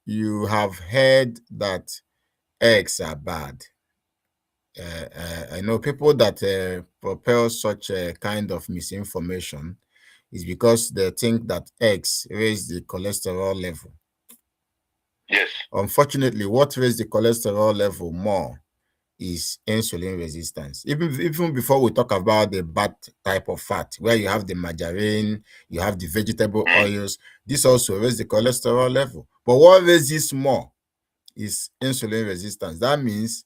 you have heard that eggs are bad. I know people that propel such a kind of misinformation is because they think that eggs raise the cholesterol level.
Yes.
Unfortunately, what raises the cholesterol level more is insulin resistance. Even before we talk about the bad type of fat, where you have the margarine, you have the vegetable oils, this also raises the cholesterol level. But what raises more is insulin resistance. That means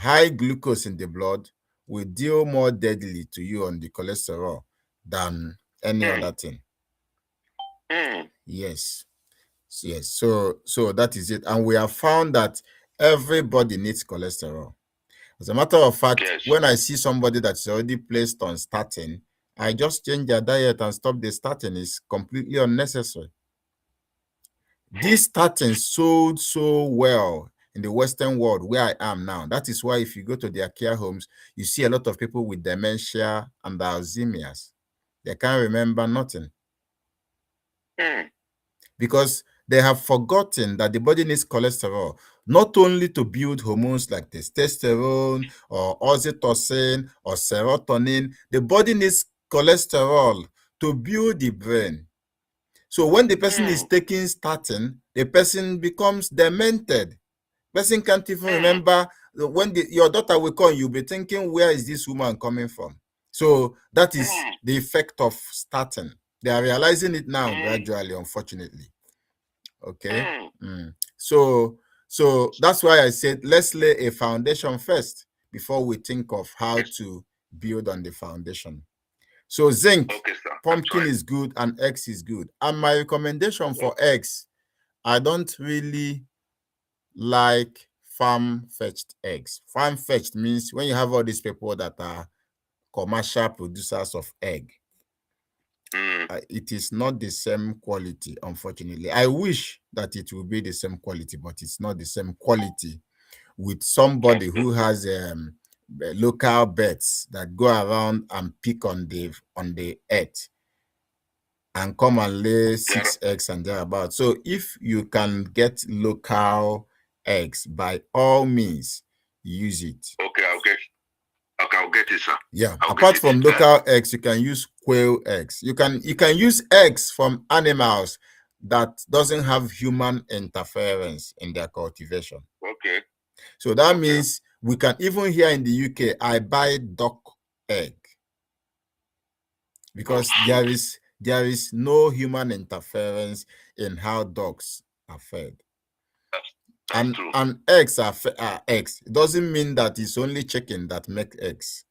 high glucose in the blood will deal more deadly to you on the cholesterol than any other thing. Yes. So that is it. And we have found that everybody needs cholesterol. As a matter of fact, when I see somebody that's already placed on statin, I just change their diet and stop the statin. It's completely unnecessary. This statin sold so well in the Western world where I am now. That is why if you go to their care homes, you see a lot of people with dementia and Alzheimer's. They can't remember nothing. Because they have forgotten that the body needs cholesterol, not only to build hormones like testosterone or oxytocin or serotonin. The body needs cholesterol to build the brain. So when the person is taking statin, the person becomes demented. Person can't even remember. When your daughter will come, you'll be thinking, where is this woman coming from? So that is the effect of statin. They are realizing it now gradually, unfortunately. Okay. So that's why I said let's lay a foundation first before we think of how to build on the foundation. So zinc, pumpkin is good and eggs is good. And my recommendation for eggs, I don't really like farm-fetched eggs. Farm-fetched means when you have all these people that are commercial producers of egg, it is not the same quality, unfortunately. I wish that it would be the same quality, but it's not the same quality with somebody who has local birds that go around and pick on the earth and come and lay 6 eggs and thereabout. So if you can get local eggs, by all means, use it.
Okay, I'll get it, sir.
Yeah. Apart from local eggs, you can use quail eggs. You can use eggs from animals that doesn't have human interference in their cultivation.
Okay.
So that means we can, even here in the UK, I buy duck egg because there is no human interference in how ducks are fed.
That's true.
And eggs are eggs. It doesn't mean that it's only chicken that make eggs.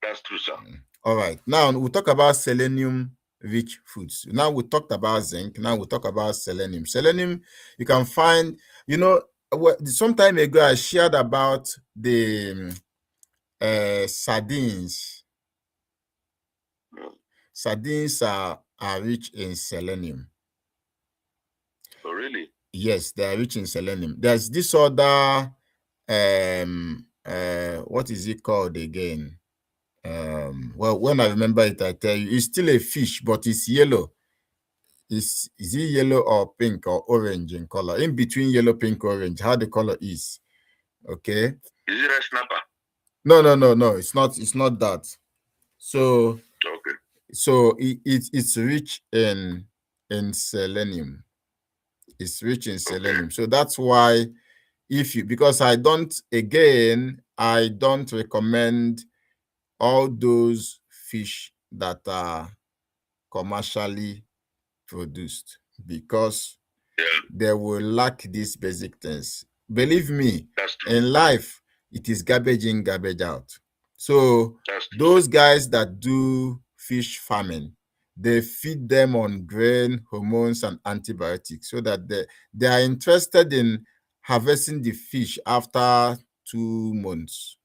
That's true, sir.
All right. Now we'll talk about selenium-rich foods. Now we talked about zinc. Now we'll talk about selenium. Selenium, you can find, some time ago I shared about the sardines. Sardines are rich in selenium.
Oh, really?
Yes, they are rich in selenium. There's this other, what is it called again? Well, when I remember it, I tell you, it's still a fish, but it's yellow. Is it yellow or pink or orange in color? In between yellow, pink, orange, how the color is. Okay.
Is it a snapper?
No. It's not that. So
okay.
So it's rich in selenium. It's rich in selenium. So that's why because I don't recommend all those fish that are commercially produced because they will lack these basic things. Believe me, in life, it is garbage in, garbage out. So those guys that do fish farming, they feed them on grain, hormones, and antibiotics so that they are interested in harvesting the fish after 2 months.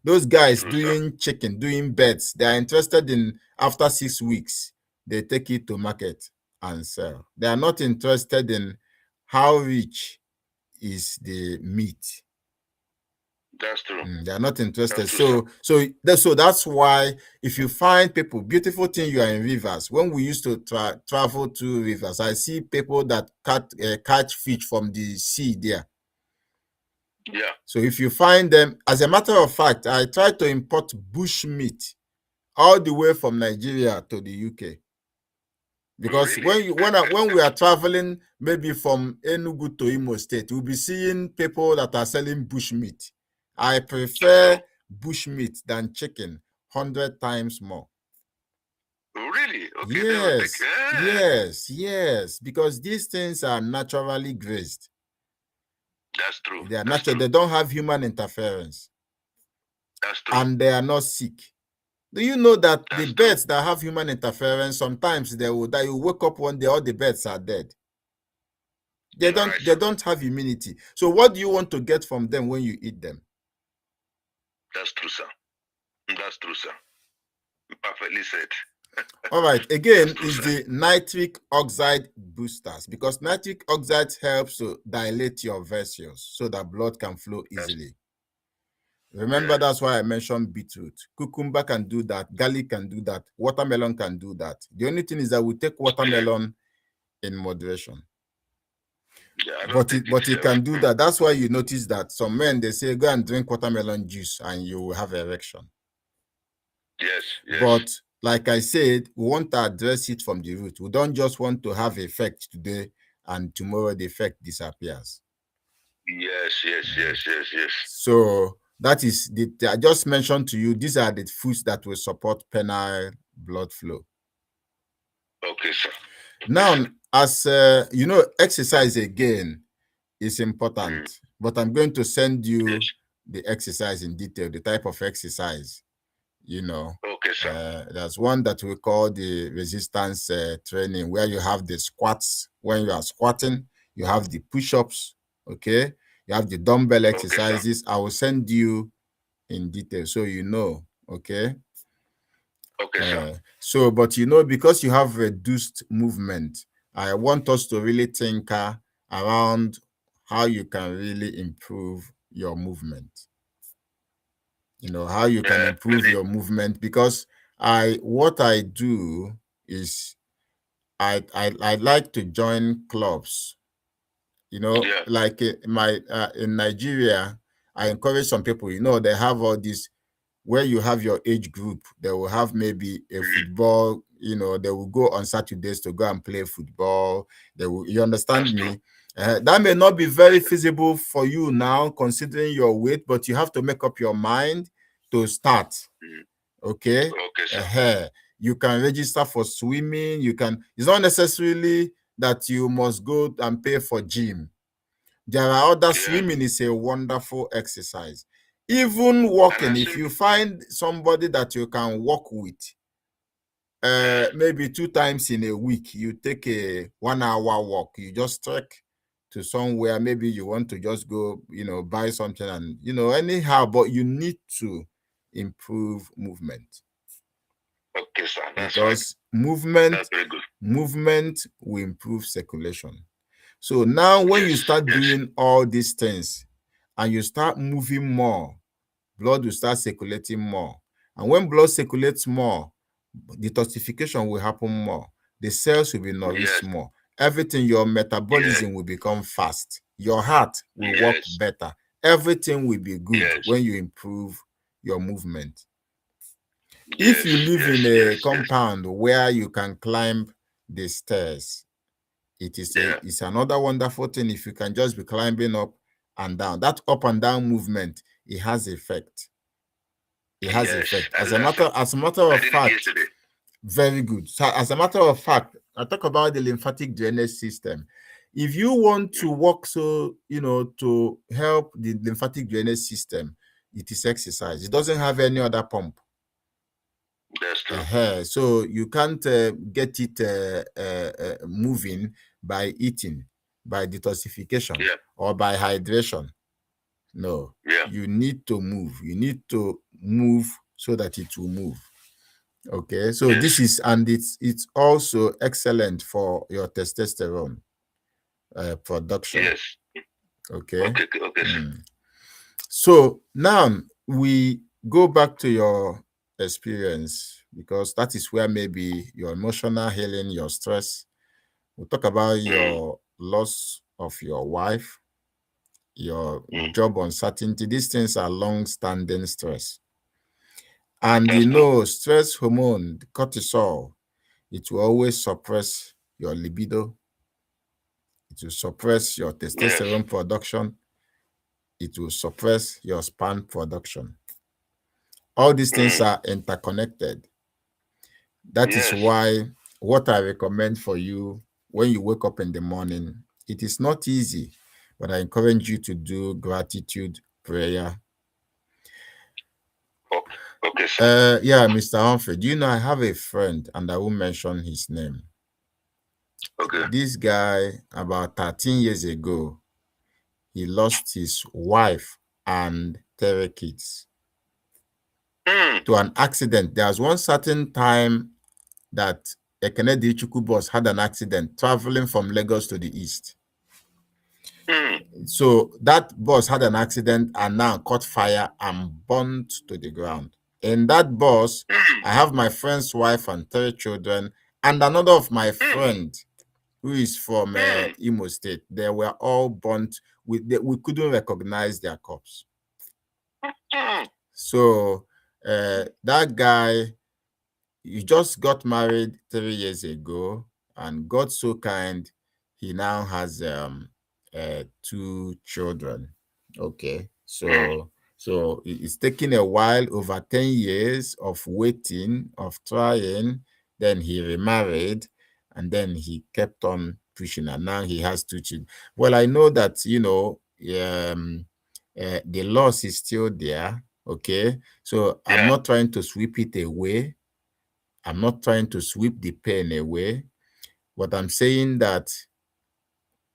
Those guys doing chicken, doing birds, they are interested in after 6 weeks, they take it to market and sell. They are not interested in how rich is the meat.
That's true.
They are not interested. So that's why if you find people, beautiful thing, you are in rivers. When we used to travel to rivers, I see people that catch fish from the sea there.
Yeah.
So if you find them, as a matter of fact, I try to import bush meat all the way from Nigeria to the UK. Because when we are traveling, maybe from Enugu to Imo State, we'll be seeing people that are selling bush meat. I prefer bush meat than chicken 100 times more.
Really? Okay.
Yes. Because these things are naturally grazed.
That's true.
They are natural. They don't have human interference.
That's true.
And they are not sick. Do you know that the birds that have human interference, sometimes they will die. You wake up one day, all the birds are dead. They don't have immunity. So what do you want to get from them when you eat them?
That's true, sir. That's true, sir. Perfectly said.
All right. Again, is the nitric oxide boosters, because nitric oxide helps to dilate your vessels so that blood can flow easily. Remember, that's why I mentioned beetroot. Cucumber can do that. Garlic can do that. Watermelon can do that. The only thing is that we take watermelon in moderation.
Yeah, I don't
But
take
it
it
but it
self.
can do that. That's why you notice that some men, they say go and drink watermelon juice and you will have erection.
Yes, yes,
But like I said, we want to address it from the root. We don't just want to have effect today and tomorrow the effect disappears.
yes, yes, yes, yes, yes.
So that is the I just mentioned to you, these are the foods that will support penile blood flow.
Okay, sir. Okay,
Now,
sir.
as exercise again is
Mm.
important, but I'm going to send you
Yes.
the exercise in detail, the type of exercise. you know
Okay, sir.
there's one that we call the resistance training, where you have the squats. When you are squatting, you have the push-ups. Okay, you have the dumbbell
Okay, sir.
exercises. I will send you in detail so you know. Okay.
Okay, sir.
So but because you have reduced movement, I want us to really think around how you can really improve your movement. How you can improve
Maybe.
your movement, because what I do is I like to join clubs,
Yeah.
like my in Nigeria. I encourage some people, they have all this, where you have your age group. They will have maybe a
Mm.
football, they will go on Saturdays to go and play football. You understand
That's true.
me? That may not be very feasible for you now, considering your weight, but you have to make up your mind to start.
Mm.
Okay.
Okay, sir.
You can register for swimming. It's not necessarily that you must go and pay for gym. There are other.
Yeah.
Swimming is a wonderful exercise. Even
And I
walking, if
think.
you find somebody that you can walk with,
Mm.
maybe 2 times in a week, you take a 1 hour walk. You just trek to somewhere. Maybe you want to just go, buy something, and anyhow, but you need to improve movement,
Okay, sir. That's fine.
because movement
That's very good.
movement will improve circulation. So now when
Yes.
you start
Yes.
doing all these things and you start moving more, blood will start circulating more. And when blood circulates more, detoxification will happen more. The cells will be nourished
Yes.
more. Everything, your
Yes.
metabolism will become fast. Your heart will work
Yes.
better. Everything will be good
Yes.
when you improve your movement. If
Yes.
you live
Yes.
in a
Yes. Yes.
compound where you can climb the stairs,
Yeah.
it's another wonderful thing. If you can just be climbing up and down, that up and down movement, it has effect. It has
Yes.
effect.
I
As
do
a
that,
matter
sir.
as a matter
I
of
did it
fact,
yesterday.
very good. So as a matter of fact, I talk about the lymphatic drainage system. If you want to work, so to help the lymphatic drainage system, it is exercise. It doesn't have any other pump.
That's true.
So you can't get it moving by eating, by detoxification,
Yeah.
or by hydration. No,
Yeah.
you need to move. You need to move so that it will move. Okay, so
Yes.
this is, and it's also excellent for your testosterone production.
Yes.
Okay.
Okay. Okay, sir.
Mm. So now we go back to your experience, because that is where maybe your emotional healing, your stress. We'll talk about
Mm.
your loss of your wife, your
Mm.
job uncertainty. These things are long-standing stress. And
That's true.
stress hormone, the cortisol, it will always suppress your libido. It will suppress your
Yes.
testosterone production. It will suppress your sperm production. All these things
Mm.
are interconnected. That is
Yes.
why what I recommend for you when you wake up in the morning, it is not easy, but I encourage you to do gratitude prayer.
Okay. Okay, sir.
Yeah, Mr. Humphrey, do you know I have a friend, and I won't mention his name.
Okay.
This guy, about 13 years ago, he lost his wife and 3 kids
Mm.
to an accident. There was one certain time that a Kennedy Chuku bus had an accident traveling from Lagos to the east.
Mm.
So that bus had an accident and now caught fire and burnt to the ground. In that bus,
Mm.
I have my friend's wife and 3 children, and another of my
Mm.
friend. who is from
Hmm.
Imo State. They were all burnt. We couldn't recognize their corpse.
Hmm.
So that guy, he just got married 3 years ago, and God so kind, he now has 2 children. Okay,
Hmm.
so it's taking a while, over 10 years of waiting, of trying. Then he remarried, and then he kept on pushing, and now he has 2 children. Well, I know that the loss is still there. Okay, so I'm
Yeah.
not trying to sweep it away. I'm not trying to sweep the pain away, but I'm saying that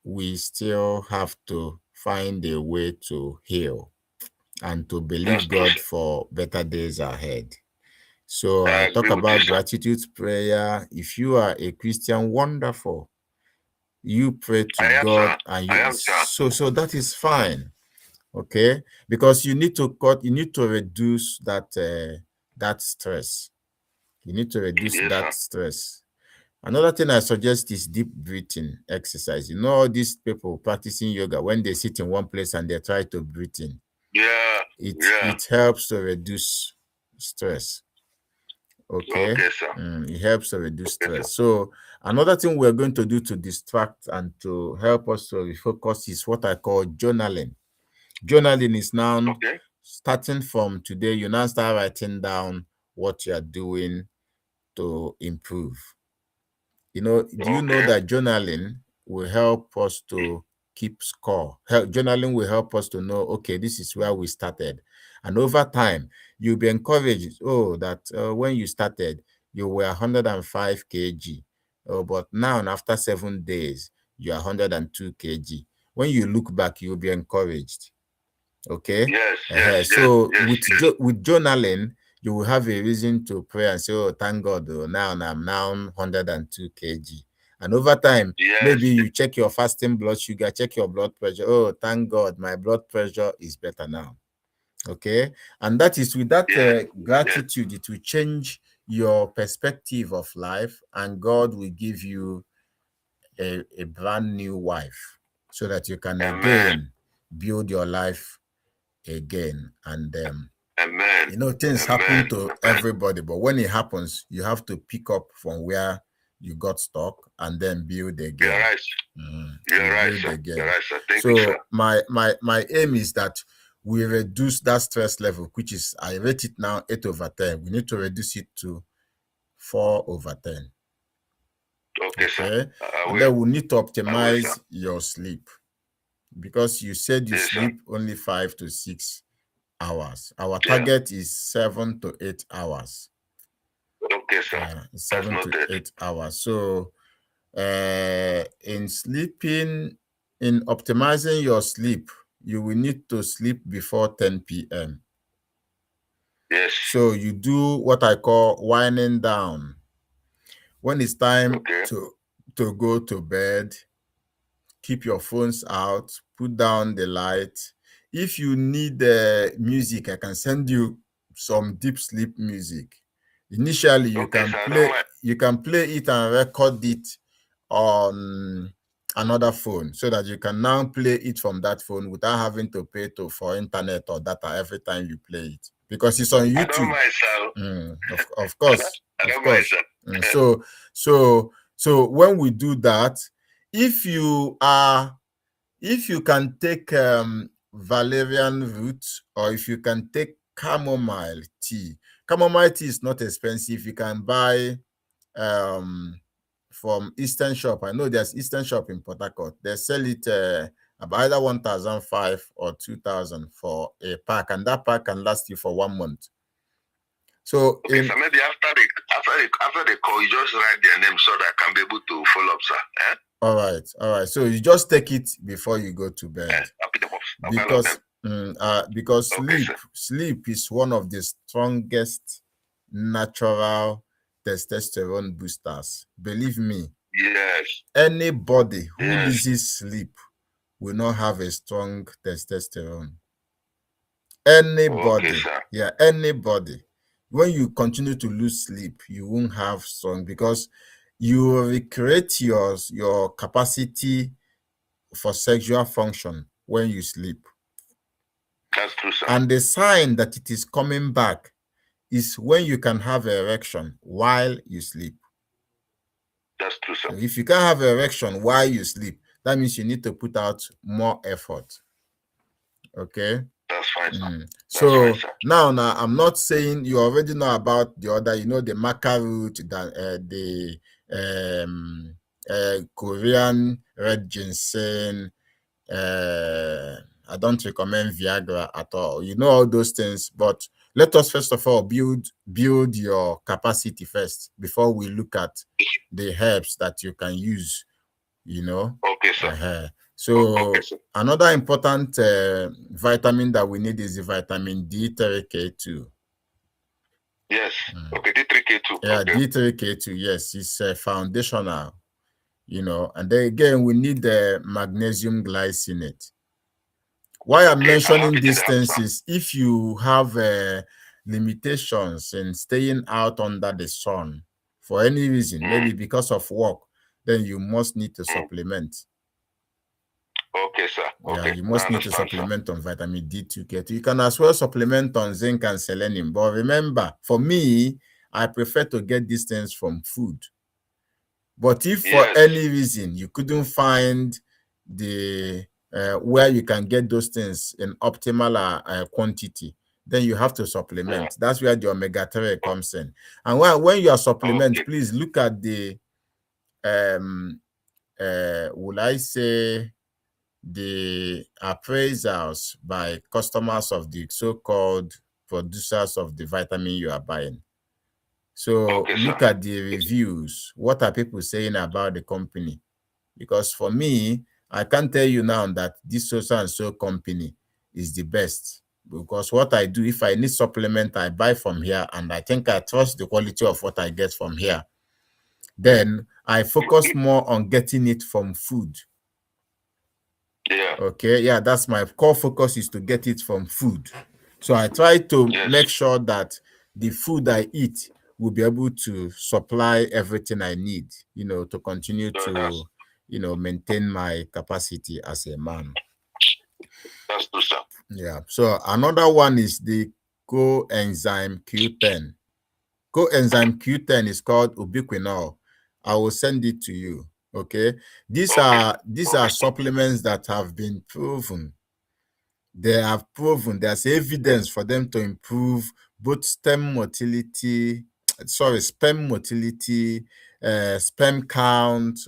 we still have to find a way to heal and to
That's
believe
true,
God
sir.
for better days ahead. So I
I
talk
agree with you,
about
sir.
gratitude prayer. If you are a Christian, wonderful. You pray
I
to
am, sir.
God, and
I
you
am, sir.
so that is fine. Okay, because you need to reduce that stress. You need to reduce
Yes,
that
sir.
stress. Another thing I suggest is deep breathing exercise. You know, all these people practicing yoga, when they sit in one place and they try to breathe in,
Yeah. Yeah.
it helps to reduce stress. Okay,
Okay, sir.
it helps to reduce
Okay, sir.
stress. So another thing we're going to do to distract and to help us to refocus is what I call journaling. Journaling is now,
Okay.
starting from today, you now start writing down what you are doing to improve. Do you know
Okay.
that journaling will help us to keep score? Journaling will help us to know, okay, this is where we started. And over time, you'll be encouraged, oh, that when you started, you were 105 kg. Oh, but now, after 7 days, you are 102 kg. When you look back, you'll be encouraged. Okay.
Yes, yes, yes,
So
yes,
with
yes.
with journaling, you will have a reason to pray and say, "Oh, thank God! Oh, now I'm now 102 kg." And over time,
Yes,
maybe you check your fasting blood sugar, check your blood pressure. Oh, thank God, my blood pressure is better now. Okay, and that is with that
yes, yes.
gratitude, it will change your perspective of life, and God will give you a brand new wife, so that you can
Amen.
again build your life again. And
Amen.
things happen
Amen.
to
Amen.
everybody, but when it happens, you have to pick up from where you got stuck and then build
You're
again.
right.
You
You're right,
build
sir. You're
again.
right, sir. Thank you, sir.
So my aim is that we reduce that stress level, which is, I rate it now 8/10. We need to reduce it to 4/10.
Okay, sir.
Okay,
I
and
will.
then we need to
I will, sir.
optimize your sleep, because you said you
Yes, sir.
sleep only 5 to 6 hours. Our
Yeah.
target is 7 to 8 hours.
Okay, sir.
Yeah,
That's
seven to
noted.
eight hours. So, in sleeping, in optimizing your sleep, you will need to sleep before 10 p.m.
Yes.
So you do what I call winding down. When it's time
Okay.
to go to bed, keep your phones out, put down the light. If you need music, I can send you some deep sleep music. Initially,
Okay, sir. I don't mind.
you can play it and record it on another phone, so that you can now play it from that phone without having to pay for internet or data every time you play it, because it's on
I don't
YouTube.
mind, sir.
Of course,
I
of
don't mind,
course.
sir.
So when we do that, if you are if you can take valerian root, or if you can take chamomile tea. Chamomile tea is not expensive. You can buy um from Eastern Shop. I know there's Eastern Shop in Port Harcourt. They sell it about either 1,005 or 2,000 for a pack, and that pack can last you for 1 month. So
Okay, so maybe after the call, you just write their name so that I can be able to follow up, sir. Eh?
all right. So you just take it before you go to bed,
I'll pick them up. Okay, I love them.
because because
Okay, sir.
sleep is one of the strongest natural testosterone boosters. Believe me,
Yes.
anybody who
Yes.
loses sleep will not have a strong testosterone.
Okay,
Anybody,
sir.
yeah, anybody. When you continue to lose sleep, you won't have strong, because you will recreate your capacity for sexual function when you sleep.
That's true, sir.
And the sign that it is coming back is when you can have an erection while you sleep.
That's true, sir.
So if you can't have an erection while you sleep, that means you need to put out more effort. Okay.
That's fine, sir. That's fine,
So
sir.
now I'm not saying you already know about the other, the maca root, the Korean red ginseng. I don't recommend Viagra at all. You know all those things, but let us first of all build your capacity first before we look at the herbs that you can use.
Okay, sir.
So
Okay, sir.
another important vitamin that we need is the vitamin D3K2.
Yes. Okay, D3K2.
Yeah,
Okay.
D3K2. Yes, it's foundational. And then again we need the magnesium glycinate. Why I'm
Okay, I have
mentioning
it in
these
the house,
things
sir.
is if you have limitations in staying out under the sun for any reason, maybe because of work, then you must need to supplement.
Okay, sir.
Yeah,
Okay,
you
I
must need to
understand, sir.
supplement on vitamin D2K2. You can as well supplement on zinc and selenium. But remember, for me, I prefer to get these things from food. But if for
Yes.
any reason you couldn't find the where you can get those things in optimal quantity, then you have to supplement. That's where the omega-3 comes in. And when you are supplement, please look at the will I say the appraisals by customers of the so-called producers of the vitamin you are buying. So look at the reviews. What are people saying about the company? Because for me, I can't tell you now that this so and so company is the best. Because what I do, if I need supplement, I buy from here, and I think I trust the quality of what I get from here. Then I focus more on getting it from food.
Yeah.
Okay, yeah, that's my core focus, is to get it from food. So I try to make sure that the food I eat will be able to supply everything I need, to continue to, maintain my capacity as a man.
That's true, sir.
Yeah. So another one is the coenzyme Q10. Coenzyme Q10 is called ubiquinol. I will send it to you. Okay. These are supplements that have been proven. They have proven there's evidence for them to improve both sperm motility, sperm count,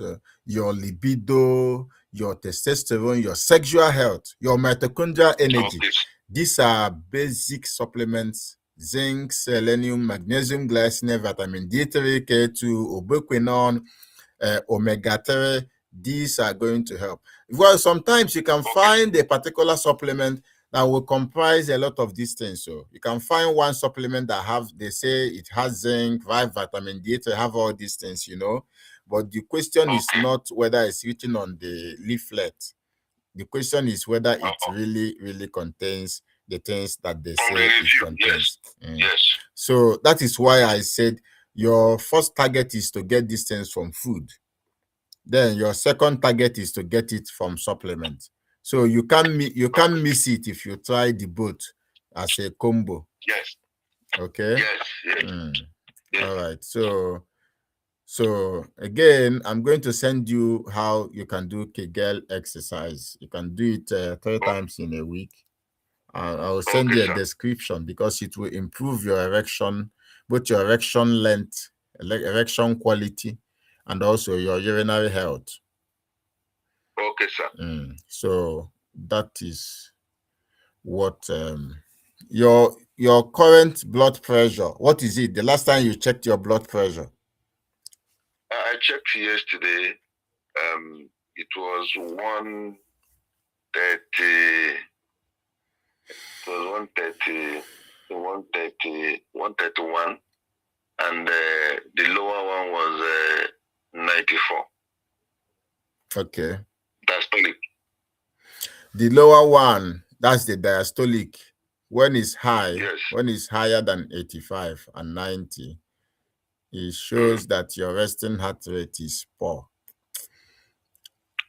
your libido, your testosterone, your sexual health, your mitochondrial energy. These are basic supplements: zinc, selenium, magnesium glycinate, vitamin D3, K2, ubiquinol, omega-3. These are going to help. Well, sometimes you can find a particular supplement that will comprise a lot of these things. So you can find one supplement that they say it has zinc, vitamin D3, have all these things, But the question is not whether it's written on the leaflet. The question is whether it really, really contains the things that they say it contains.
Yes.
So that is why I said your first target is to get these things from food. Then your second target is to get it from supplements. So you can't miss it if you try the both as a combo.
Yes.
Okay.
Yes.
Yes. All right. So again, I'm going to send you how you can do Kegel exercise. You can do it 3 times in a week. I will send you a description because it will improve your erection, both your erection length, erection quality, and also your urinary health.
Okay, sir.
So that is what your current blood pressure. What is it? The last time you checked your blood pressure?
I checked yesterday. It was 130. It was 130, 130, 131, and the lower one was 94.
Okay.
Diastolic.
The lower one, that's the diastolic. When it's high,
yes.
When it's higher than 85 and 90, it
Mm.
shows that your resting heart rate is poor.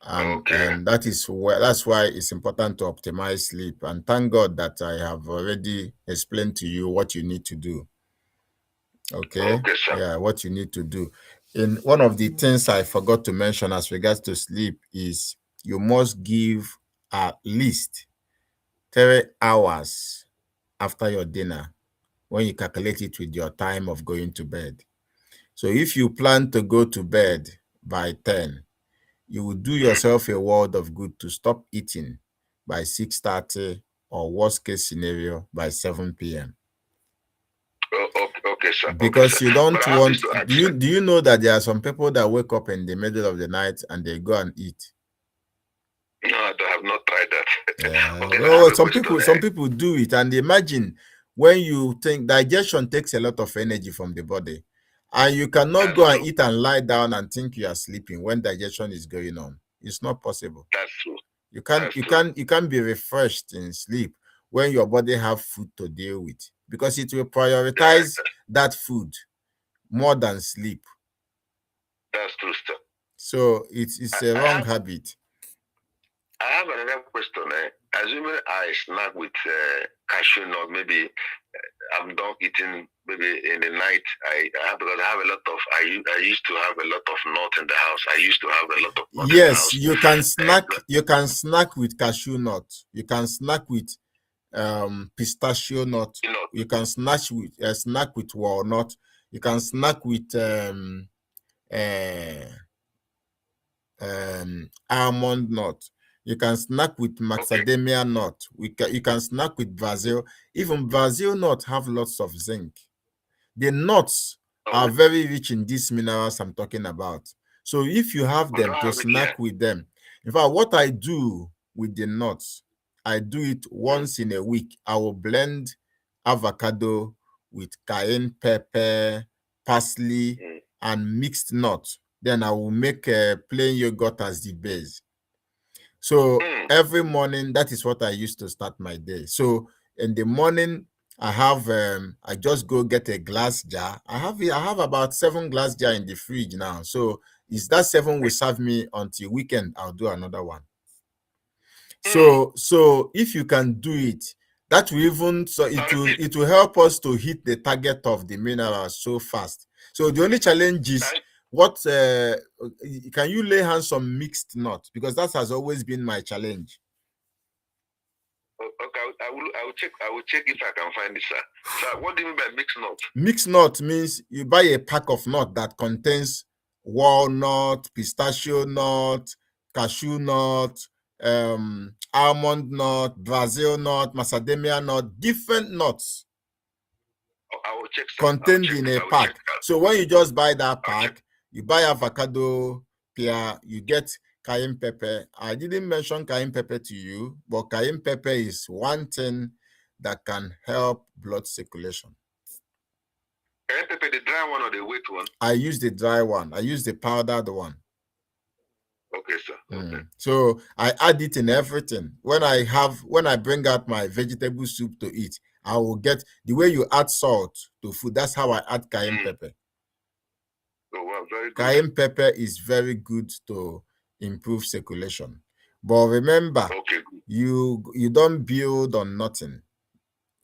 And
Okay.
that's why it's important to optimize sleep. And thank God that I have already explained to you what you need to do. Okay,
Okay, sir.
yeah, what you need to do. In one of the things I forgot to mention as regards to sleep is you must give at least 3 hours after your dinner when you calculate it with your time of going to bed. So if you plan to go to bed by 10, you will do
Mm.
yourself a world of good to stop eating by 6:30, or worst case scenario by 7 p.m.
Okay, sir. Okay, sir.
Because you
But
don't
I have this
want,
to ask,
do
sir.
you know that there are some people that wake up in the middle of the night and they go and eat?
No, I have not tried that.
Yeah,
Okay, I have
well,
a question.
some people do it, and imagine when you think digestion takes a lot of energy from the body, and you cannot
That's
go and
true.
eat and lie down and think you are sleeping when digestion is going on. It's not possible.
That's true.
You can't
That's true.
you can't be refreshed in sleep when your body have food to deal with, because it will
Yeah,
prioritize that food more than sleep.
that's true, sir.
So it's a
I
wrong
have
habit.
another question. Assuming I snack with cashew nut, maybe I'm done eating. Maybe in the night, I have, because I have a lot of. I used to have a lot of nut in the house. I used to have a lot of nut in the
Yes,
house.
you can
And,
snack. You can snack with cashew nut. You can snack with pistachio nut.
you know,
You can snack with walnut. You can snack with uh, almond nut. You can snack with
okay,
macadamia nut. You can snack with Brazil. Even Brazil nut have lots of zinc. The nuts are
oh,
very rich in these minerals I'm talking about. So if you have
we don't
them to
have it here.
snack with them, in fact, what I do with the nuts, I do it
Mm,
once in a week. I will blend avocado with cayenne pepper, parsley,
mm,
and mixed nuts. Then I will make plain yogurt as the base. So
mm.
every morning, that is what I used to start my day. So in the morning, I just go get a glass jar. I have about 7 glass jar in the fridge now. So is that 7 will serve me until weekend? I'll do another one.
Mm.
So if you can do it, that will even so
Now,
it will help us to hit the target of the minerals so fast. So the only challenge is what can you lay hands on mixed nuts, because that has always been my challenge.
okay, I will check if I can find it, sir. Sir, what do you mean by mixed nut?
Mixed nut means you buy a pack of nut that contains walnut, pistachio nut, cashew nut, almond nut, Brazil nut, macadamia nut, different nuts
Oh, I will check, sir. I will
contained
check.
in a
I will check
pack.
that.
So when you just buy that
I'll check.
pack, you buy avocado, pear, you get cayenne pepper. I didn't mention cayenne pepper to you, but cayenne pepper is one thing that can help blood circulation.
Can you pepper the dry one or the wet one?
I use the dry one. I use the powdered one.
Okay, sir. Okay.
So I add it in everything. When I bring out my vegetable soup to eat, I will get the way you add salt to food. That's how I add cayenne
Mm.
pepper.
Oh, wow, very good.
Cayenne pepper is very good to improve circulation. But remember,
Okay, good.
you don't build on nothing.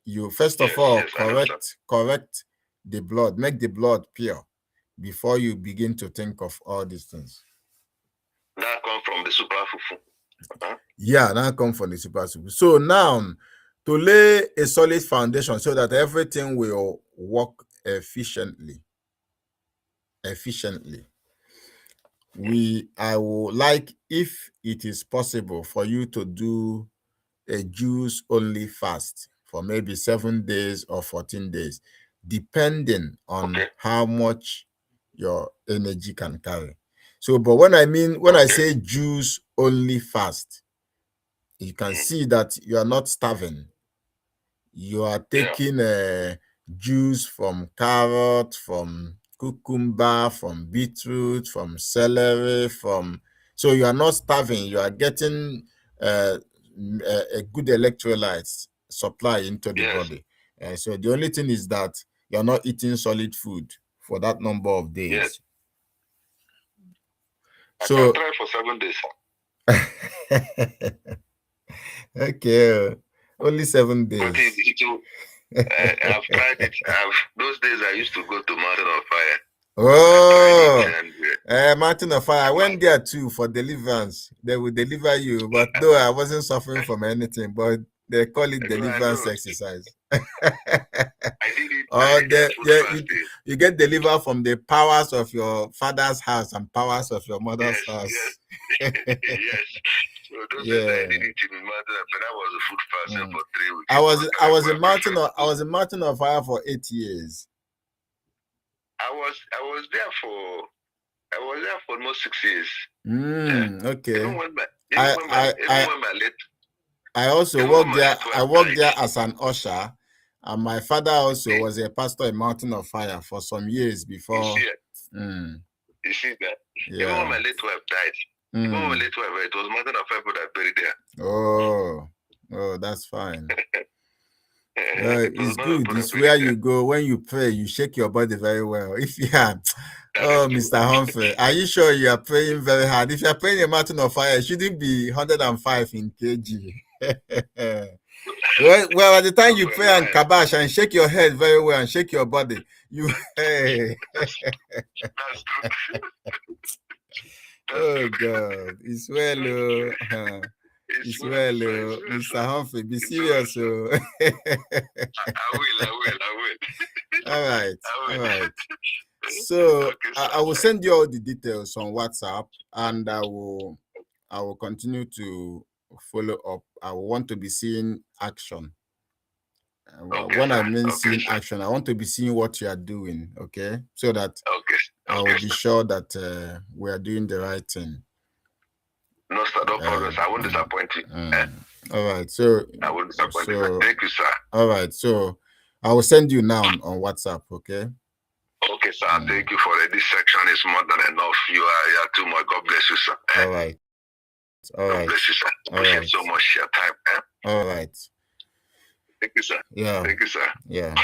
You first of
Yes,
all
yes, I know, sir.
correct the blood, make the blood pure before you begin to think of all these things.
That comes from the super fufu. Uh-huh.
Yeah, now come from the super super. So now to lay a solid foundation so that everything will work efficiently, I would like, if it is possible, for you to do a juice only fast for maybe 7 days or 14 days, depending on
Okay.
how much your energy can carry. So, but when I
Okay.
say juice only fast, you can
Mm.
see that you are not starving. You are
Yeah.
taking juice from carrot, from cucumber, from beetroot, from celery, so you are not starving. You are getting uh, a good electrolytes supply into the
Yes.
body. So the only thing is that you are not eating solid food for that number of
Yes.
days.
I can
So
try for 7 days.
okay, only 7
But
days.
I've tried it. Those days I used to go to Mountain of Fire. I tried it,
Oh,
and
Mountain of Fire. I went there too for deliverance. They will deliver you, but though I wasn't suffering from anything, but they call it
no, I
deliverance
know.
exercise.
I did it. I
Or
did their food fasting.
you get delivered from the powers of your father's house and powers of your mother's
Yes, yes,
house.
yes. So those days I did
Yeah.
it in the mountain of Fire. I was a food fasting
Mm.
for 3 weeks. It was
I
time
was
for
a
every
mountain of I
festival.
was a mountain of fire for 8 years.
I was there for almost 6 years. Yeah.
Okay. I
Even when my late
I also
even when
worked
my
there.
late
I
wife
worked
died.
there as an usher, and my father also
See,
was a pastor in Mountain of Fire for some years
you
before.
see,
Mm,
you see that. Even when my
yeah.
late wife died, even when my
Mm.
late wife, it was Mountain of Fire that buried there.
Oh, oh, that's fine.
It was
It's
not a
good.
that
It's
buried
where
there.
you go when you pray. You shake your body very well. If you are,
That is
oh,
true.
Mr. Humphrey, are you sure you are praying very hard? If you are praying a mountain of fire, it shouldn't be 105 in kg. Well, at the time
Not
you
for a
pray and
while.
kabash and shake your head very well and shake your body, you hey.
That's true. That's
Oh
true.
God, it's well,
That's
oh.
true. It's
It's
well,
well,
sir. It's
oh.
well,
Mr.
sir.
Humphrey, be
It's well,
serious,
sir.
oh.
I will. I will. I will.
All right,
I
all
will.
right. So
Okay,
I will
sir.
send you all the details on WhatsApp, and I will continue to follow up. I will want to be seeing action.
Okay,
When I
sir.
mean
Okay,
seeing
sir.
action, I want to be seeing what you are doing. Okay, so that
Okay.
I will
Okay,
be
sir.
sure that we are doing the right thing.
No, sir. No problem,
Um,
sir. I won't
mm,
disappoint you. Eh?
mm. All right. So
I won't disappoint you, sir.
so
Thank you, sir.
all right. So I will send you now on WhatsApp. Okay.
Okay, sir.
Mm.
Thank you for it. This section is more than enough. You are too much. God bless you, sir. Eh?
All right. All
God
right.
bless you, sir.
All
Appreciate
right.
so much your time. Eh?
All right.
Thank you, sir.
Yeah.
Thank you, sir.
Yeah.